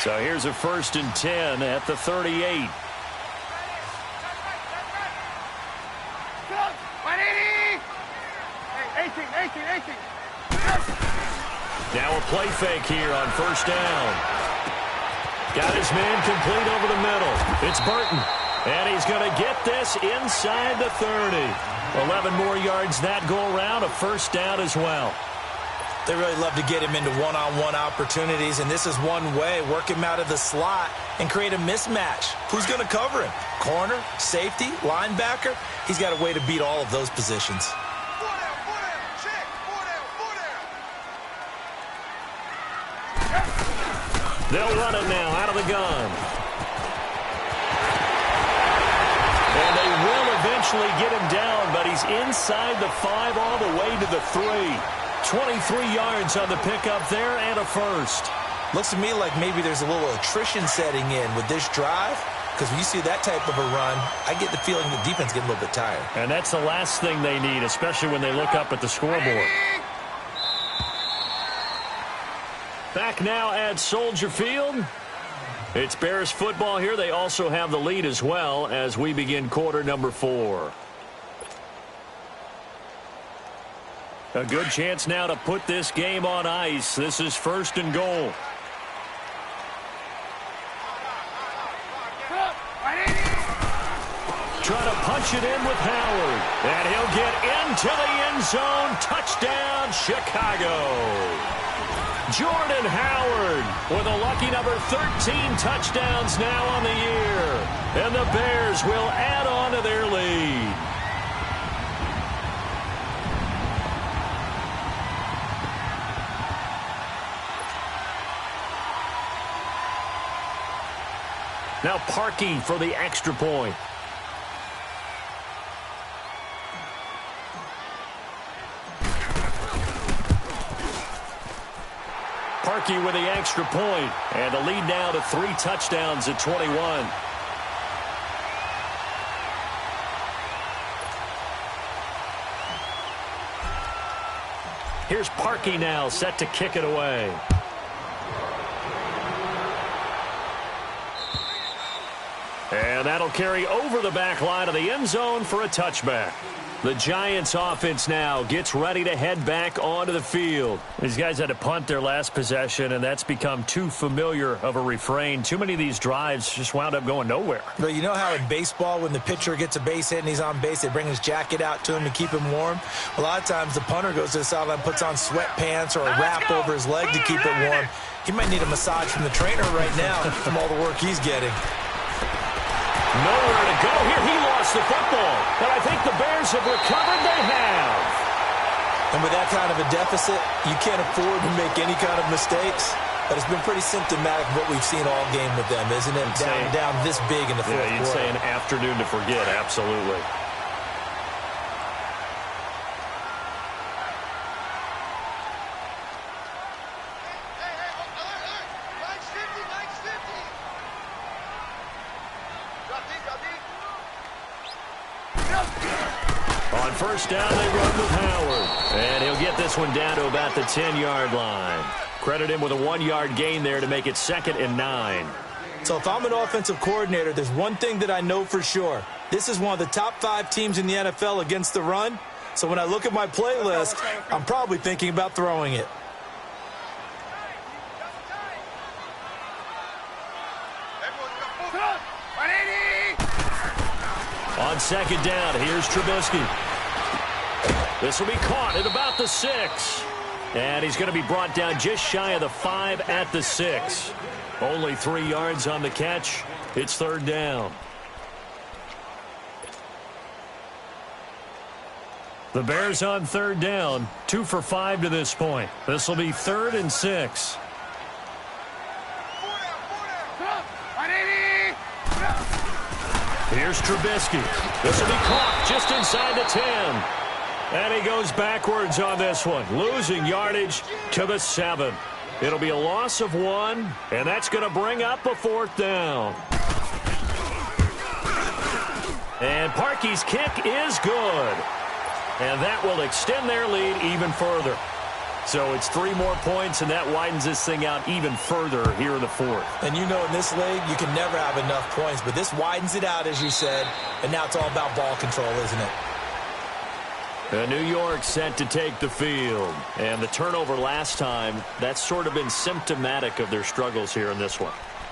So here's a 1st and 10 at the 38. Hey, 18. Now a play fake here on 1st down. Got his man complete over the middle. It's Burton. And he's going to get this inside the 30. 11 more yards that go around, a 1st down as well. They really love to get him into one-on-one opportunities, and this is one way. Work him out of the slot and create a mismatch. Who's going to cover him? Corner, safety, linebacker? He's got a way to beat all of those positions. They'll run it now out of the gun. And they will eventually get him down, but he's inside the 5 all the way to the 3. 23 yards on the pickup there and a first. Looks to me like maybe there's a little attrition setting in with this drive, because when you see that type of a run, I get the feeling the defense getting a little bit tired. And that's the last thing they need, especially when they look up at the scoreboard. Back now at Soldier Field. It's Bears football here. They also have the lead as well as we begin quarter number 4. A good chance now to put this game on ice. This is 1st and goal. Trying to punch it in with Howard. And he'll get into the end zone. Touchdown, Chicago. Jordan Howard with a lucky number 13 touchdowns now on the year. And the Bears will add on to their lead. Now Parkey for the extra point. Parkey with the extra point, and the lead now to 3 touchdowns at 21. Here's Parkey now set to kick it away. And that'll carry over the back line of the end zone for a touchback. The Giants offense now gets ready to head back onto the field. These guys had to punt their last possession, and that's become too familiar of a refrain. Too many of these drives just wound up going nowhere. But you know how in baseball, when the pitcher gets a base hit and he's on base, they bring his jacket out to him to keep him warm? A lot of times the punter goes to the sideline, puts on sweatpants or a wrap over his leg to keep it warm. He might need a massage from the trainer right now from all the work he's getting. Nowhere to go here. He lost the football. But I think the Bears have recovered. They have. And with that kind of a deficit, you can't afford to make any kind of mistakes. But it's been pretty symptomatic of what we've seen all game with them, isn't it? Down this big in the fourth quarter. Yeah, you'd say an afternoon to forget. Absolutely. On first down, they run with Howard. And he'll get this one down to about the 10-yard line. Credit him with a 1-yard gain there to make it 2nd and 9. So if I'm an offensive coordinator, there's one thing that I know for sure. This is one of the top 5 teams in the NFL against the run. So when I look at my playlist, I'm probably thinking about throwing it. On second down, here's Trubisky. This will be caught at about the 6. And he's going to be brought down just shy of the 5 at the 6. Only 3 yards on the catch. It's 3rd down. The Bears on 3rd down. 2 for 5 to this point. This will be 3rd and 6. Here's Trubisky. This will be caught just inside the 10. And he goes backwards on this one, losing yardage to the 7. It'll be a loss of 1, and that's going to bring up a 4th down. And Parkey's kick is good. And that will extend their lead even further. So it's 3 more points, and that widens this thing out even further here in the 4th. And you know in this league, you can never have enough points, but this widens it out, as you said, and now it's all about ball control, isn't it? New York set to take the field. And the turnover last time, that's sort of been symptomatic of their struggles here in this one.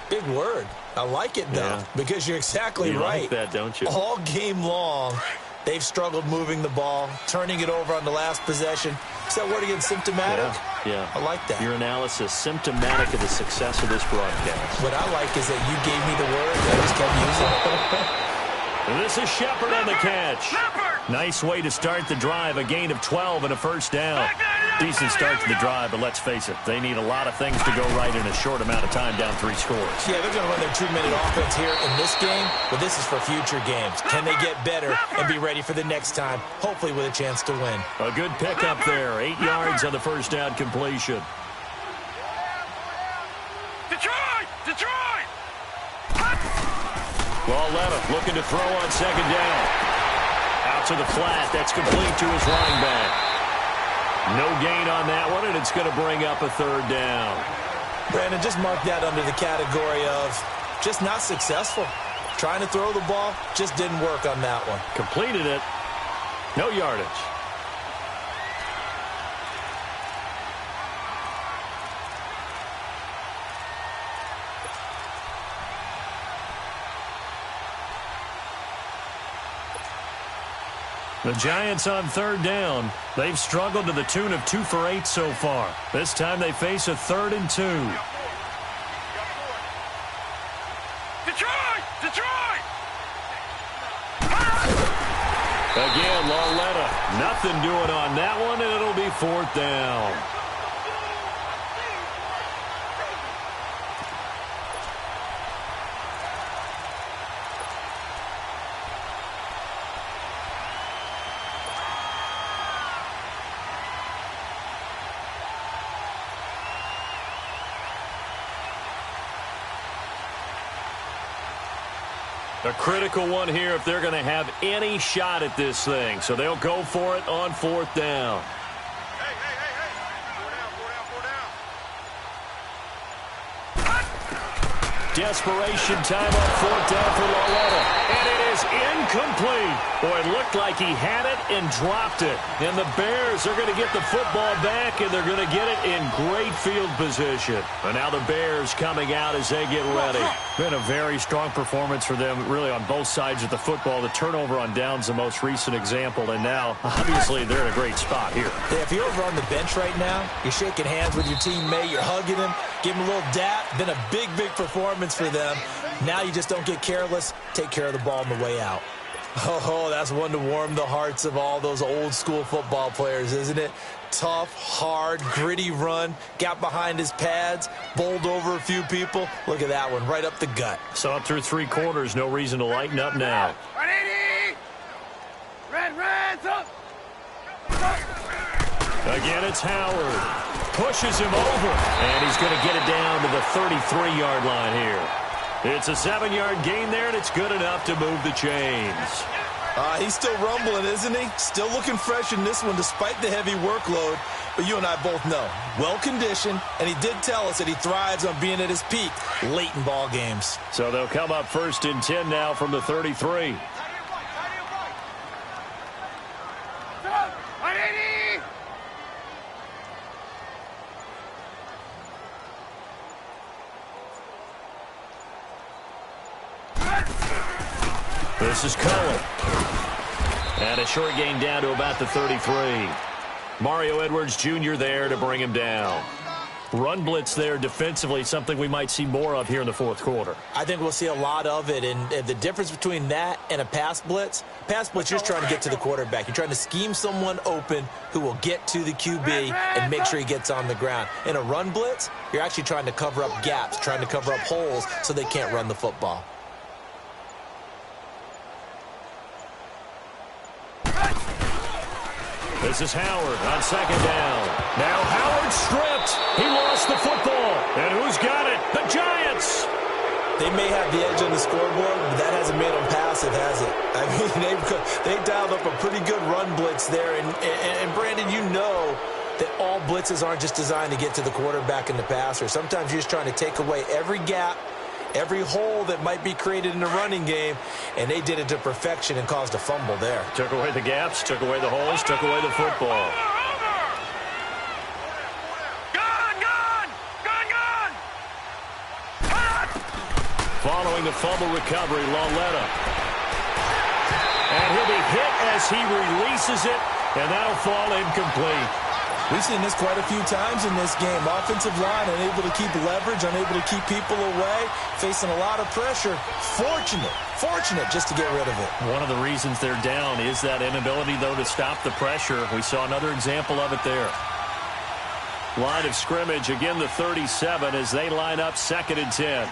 Big word. I like it, though, because you're exactly right. You like that, don't you? All game long, they've struggled moving the ball, turning it over on the last possession. Is that word again, symptomatic? Yeah. Yeah. I like that. Your analysis symptomatic of the success of this broadcast. What I like is that you gave me the word, and I just kept using it. This is Shepard on the catch. Nice way to start the drive. A gain of 12 and a first down. Decent start to the drive, but let's face it, they need a lot of things to go right in a short amount of time, down 3 scores. Yeah, they're going to run their 2-minute offense here in this game, but this is for future games. Can they get better and be ready for the next time, hopefully with a chance to win? A good pickup there. 8 yards on the first down completion. Detroit! Lauletta looking to throw on second down. Out to the flat. That's complete to his running back. No gain on that one, and it's going to bring up a third down. Brandon, just mark that under the category of just not successful. Trying to throw the ball, just didn't work on that one. Completed it. No yardage. The Giants on third down. They've struggled to the tune of 2 for 8 so far. This time they face a 3rd and 2. Detroit! Again, Lauletta. Nothing doing on that one, and it'll be 4th down. A critical one here if they're going to have any shot at this thing. So they'll go for it on 4th down. Hey. Desperation time on 4th down for Lauletta. And it is incomplete. Boy, it looked like he had it and dropped it. And the Bears are going to get the football back, and they're going to get it in great field position. And now the Bears coming out as they get ready. Been a very strong performance for them, really, on both sides of the football. The turnover on downs, the most recent example. And now, obviously, they're in a great spot here. Yeah, if you're over on the bench right now, you're shaking hands with your teammate, you're hugging him, give him a little dap. Been a big performance for them. Now you just don't get careless. Take care of the ball on the way out. Oh, that's one to warm the hearts of all those old school football players, isn't it? Tough, hard, gritty run. Got behind his pads, bowled over a few people. Look at that one, right up the gut. So up through 3 quarters, no reason to lighten up now. 180! Reds up! Again, it's Howard. Pushes him over, and he's going to get it down to the 33-yard line here. It's a 7-yard gain there, and it's good enough to move the chains. He's still rumbling, isn't he? Still looking fresh in this one despite the heavy workload. But you and I both know, well-conditioned, and he did tell us that he thrives on being at his peak late in ball games. So they'll come up 1st and 10 now from the 33. This is Cohen. And a short gain down to about the 33. Mario Edwards Jr. there to bring him down. Run blitz there defensively, something we might see more of here in the 4th quarter. I think we'll see a lot of it, and the difference between that and a pass blitz, you're just trying to get to the quarterback. You're trying to scheme someone open who will get to the QB and make sure he gets on the ground. In a run blitz, you're actually trying to cover up gaps, trying to cover up holes so they can't run the football. This is Howard on 2nd down. Now Howard stripped. He lost the football. And who's got it? The Giants. They may have the edge on the scoreboard, but that hasn't made them passive, has it? I mean, they dialed up a pretty good run blitz there. And Brandon, you know that all blitzes aren't just designed to get to the quarterback and the passer. Sometimes you're just trying to take away every gap, every hole that might be created in the running game, and they did it to perfection and caused a fumble there. Took away the gaps, took away the holes, took away the football. Following the fumble recovery, Lauletta. And he'll be hit as he releases it, and that'll fall incomplete. We've seen this quite a few times in this game. Offensive line unable to keep leverage, unable to keep people away, facing a lot of pressure. Fortunate just to get rid of it. One of the reasons they're down is that inability, though, to stop the pressure. We saw another example of it there. Line of scrimmage, again the 37 as they line up 2nd and 10.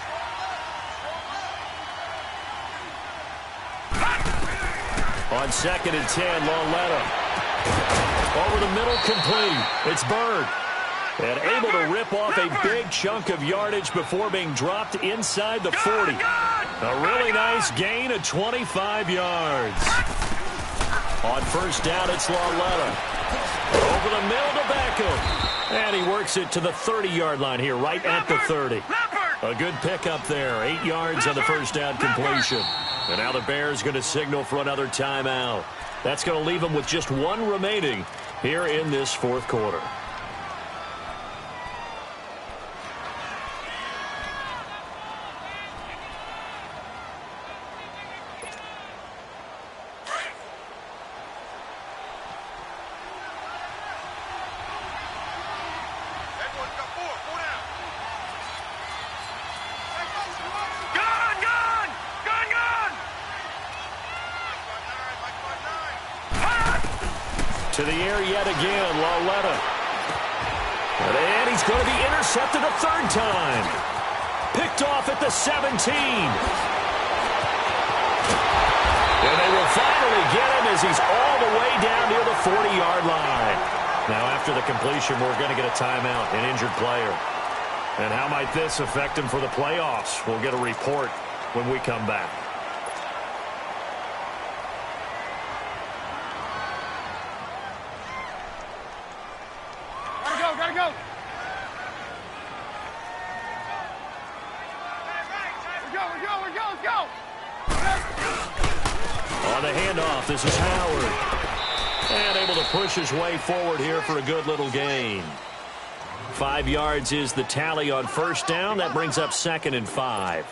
On 2nd and 10, Lonesta. Over the middle, complete. It's Bird. And able to rip off a big chunk of yardage before being dropped inside the 40. A really nice gain of 25 yards. On 1st down, it's Lonesta. Over the middle to Beckham. And he works it to the 30-yard line here, right at the 30. A good pickup there. 8 yards on the 1st down completion. And now the Bears going to signal for another timeout. That's going to leave them with just 1 remaining here in this 4th quarter. To the air yet again, Lonesta. And he's going to be intercepted a 3rd time. Picked off at the 17. And they will finally get him as he's all the way down near the 40-yard line. Now, after the completion, we're going to get a timeout, an injured player. And how might this affect him for the playoffs? We'll get a report when we come back. Gotta go. Let's go. On the handoff, this is Howard. And able to push his way forward here for a good little gain. 5 yards is the tally on 1st down. That brings up 2nd and 5.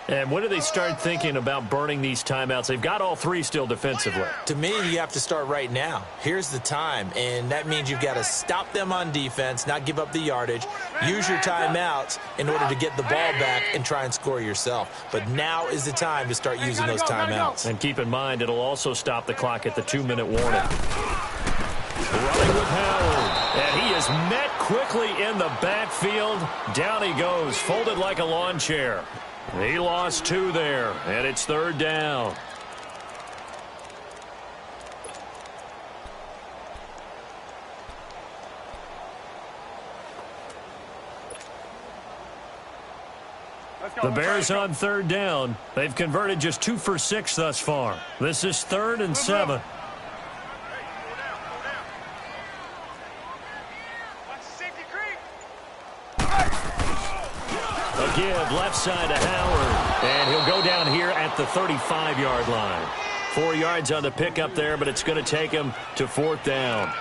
And when do they start thinking about burning these timeouts? They've got all 3 still defensively. To me, you have to start right now. Here's the time, and that means you've got to stop them on defense, not give up the yardage, use your timeouts in order to get the ball back and try and score yourself. But now is the time to start using those timeouts. And keep in mind, it'll also stop the clock at the 2-minute warning. Running with Howard, and he is met quickly in the backfield. Down he goes, folded like a lawn chair. He lost 2 there, and it's 3rd down. The Bears on 3rd down. They've converted just 2 for 6 thus far. This is 3rd and 7. A give left side to Howard. And he'll go down here at the 35-yard line. 4 yards on the pickup there, but it's going to take him to 4th down.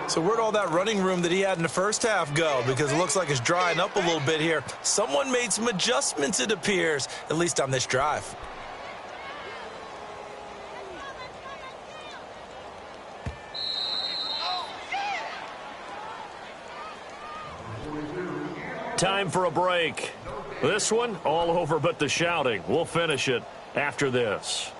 So where'd all that running room that he had in the 1st half go? Because it looks like it's drying up a little bit here. Someone made some adjustments, it appears, at least on this drive. Time for a break. This one, all over but the shouting. We'll finish it after this.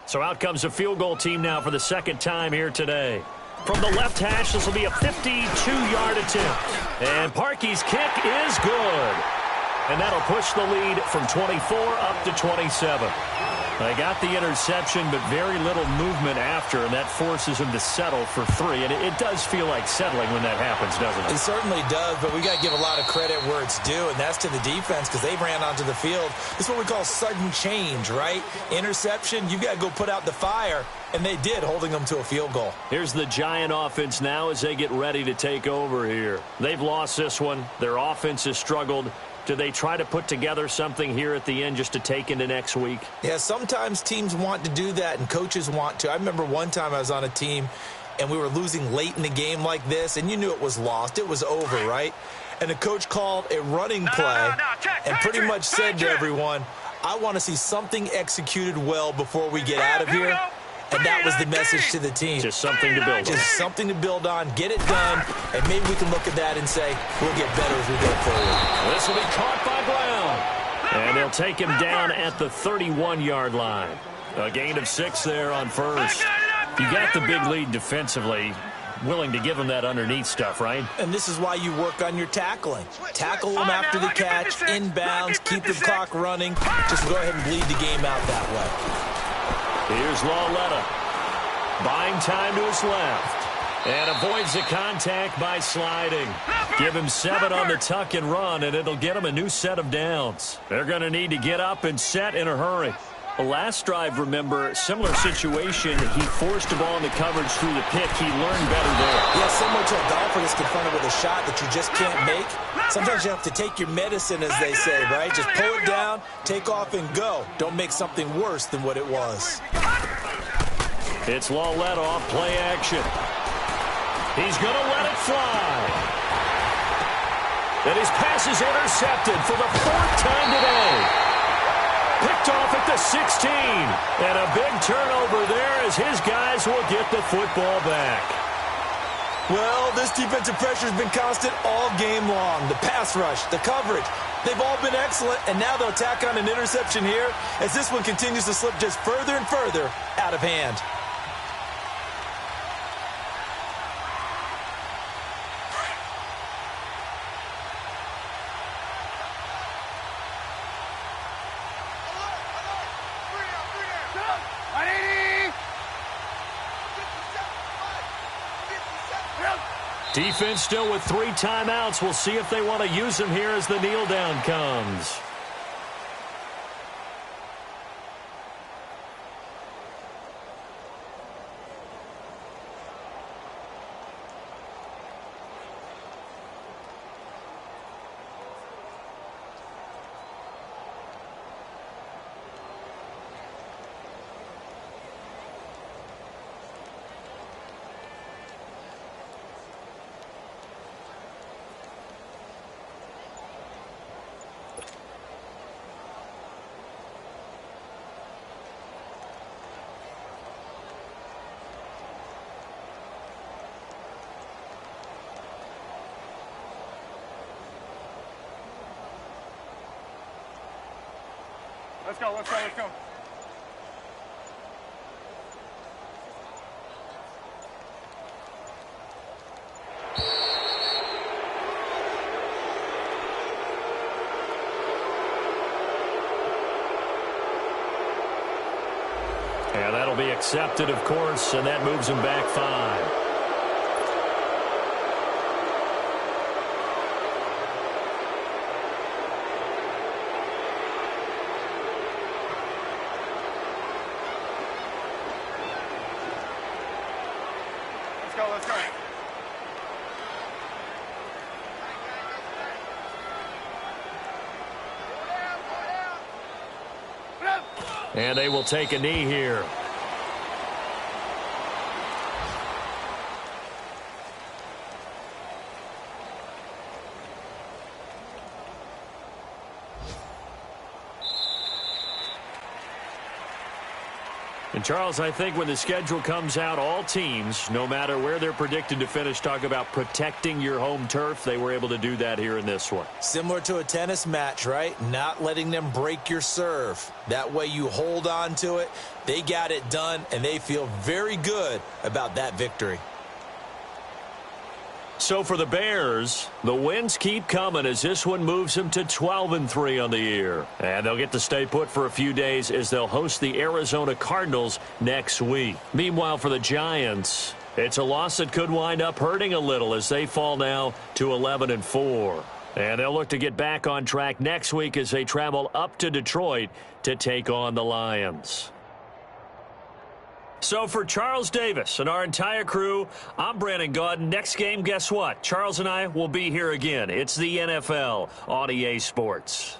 So out comes a field goal team now for the 2nd time here today. From the left hash, this will be a 52-yard attempt. And Parkey's kick is good. And that'll push the lead from 24 up to 27. They got the interception, but very little movement after, and that forces them to settle for 3. And it does feel like settling when that happens, doesn't it? It certainly does, but we got to give a lot of credit where it's due, and that's to the defense because they ran onto the field. This is what we call sudden change, right? Interception, you got to go put out the fire, and they did, holding them to a field goal. Here's the Giant offense now as they get ready to take over here. They've lost this one. Their offense has struggled. Do they try to put together something here at the end just to take into next week? Yeah, sometimes teams want to do that and coaches want to. I remember one time I was on a team and we were losing late in the game like this, and you knew it was lost. It was over, right? And the coach called a running play and pretty much said to everyone, I want to see something executed well before we get out of here. And that was the message to the team. Just something to build on. Just something to build on, get it done, and maybe we can look at that and say, we'll get better as we go forward. This will be caught by Brown. And they'll take him down at the 31-yard line. A gain of 6 there on first. You got the big lead defensively. Willing to give him that underneath stuff, right? And this is why you work on your tackling. Tackle them after the catch, inbounds, keep the clock running. Just go ahead and bleed the game out that way. Here's Lauletta. Buying time to his left. And avoids the contact by sliding. Give him 7 on the tuck and run, and it'll get him a new set of downs. They're going to need to get up and set in a hurry. The last drive, remember, similar situation. He forced the ball in the coverage through the pick. He learned better there. Yeah, similar to a golfer that's confronted with a shot that you just can't make. Sometimes you have to take your medicine, as they say, right? Just pull it down, take off, and go. Don't make something worse than what it was. It's Lauletta off play action. He's going to let it fly. And his pass is intercepted for the 4th time today. Picked off at the 16. And a big turnover there as his guys will get the football back. Well, this defensive pressure has been constant all game long. The pass rush, the coverage, they've all been excellent, and now they'll tack on an interception here as this one continues to slip just further and further out of hand. Defense still with 3 timeouts. We'll see if they want to use them here as the kneel down comes. Let's go, let's go, let's go. And that'll be accepted, of course, and that moves him back 5. Let's go. And they will take a knee here. And, Charles, I think when the schedule comes out, all teams, no matter where they're predicted to finish, talk about protecting your home turf. They were able to do that here in this one. Similar to a tennis match, right? Not letting them break your serve. That way you hold on to it. They got it done, and they feel very good about that victory. So for the Bears, the wins keep coming as this one moves them to 12-3 on the year. And they'll get to stay put for a few days as they'll host the Arizona Cardinals next week. Meanwhile, for the Giants, it's a loss that could wind up hurting a little as they fall now to 11-4. And they'll look to get back on track next week as they travel up to Detroit to take on the Lions. So for Charles Davis and our entire crew, I'm Brandon Gaudin. Next game, guess what? Charles and I will be here again. It's the NFL on EA Sports.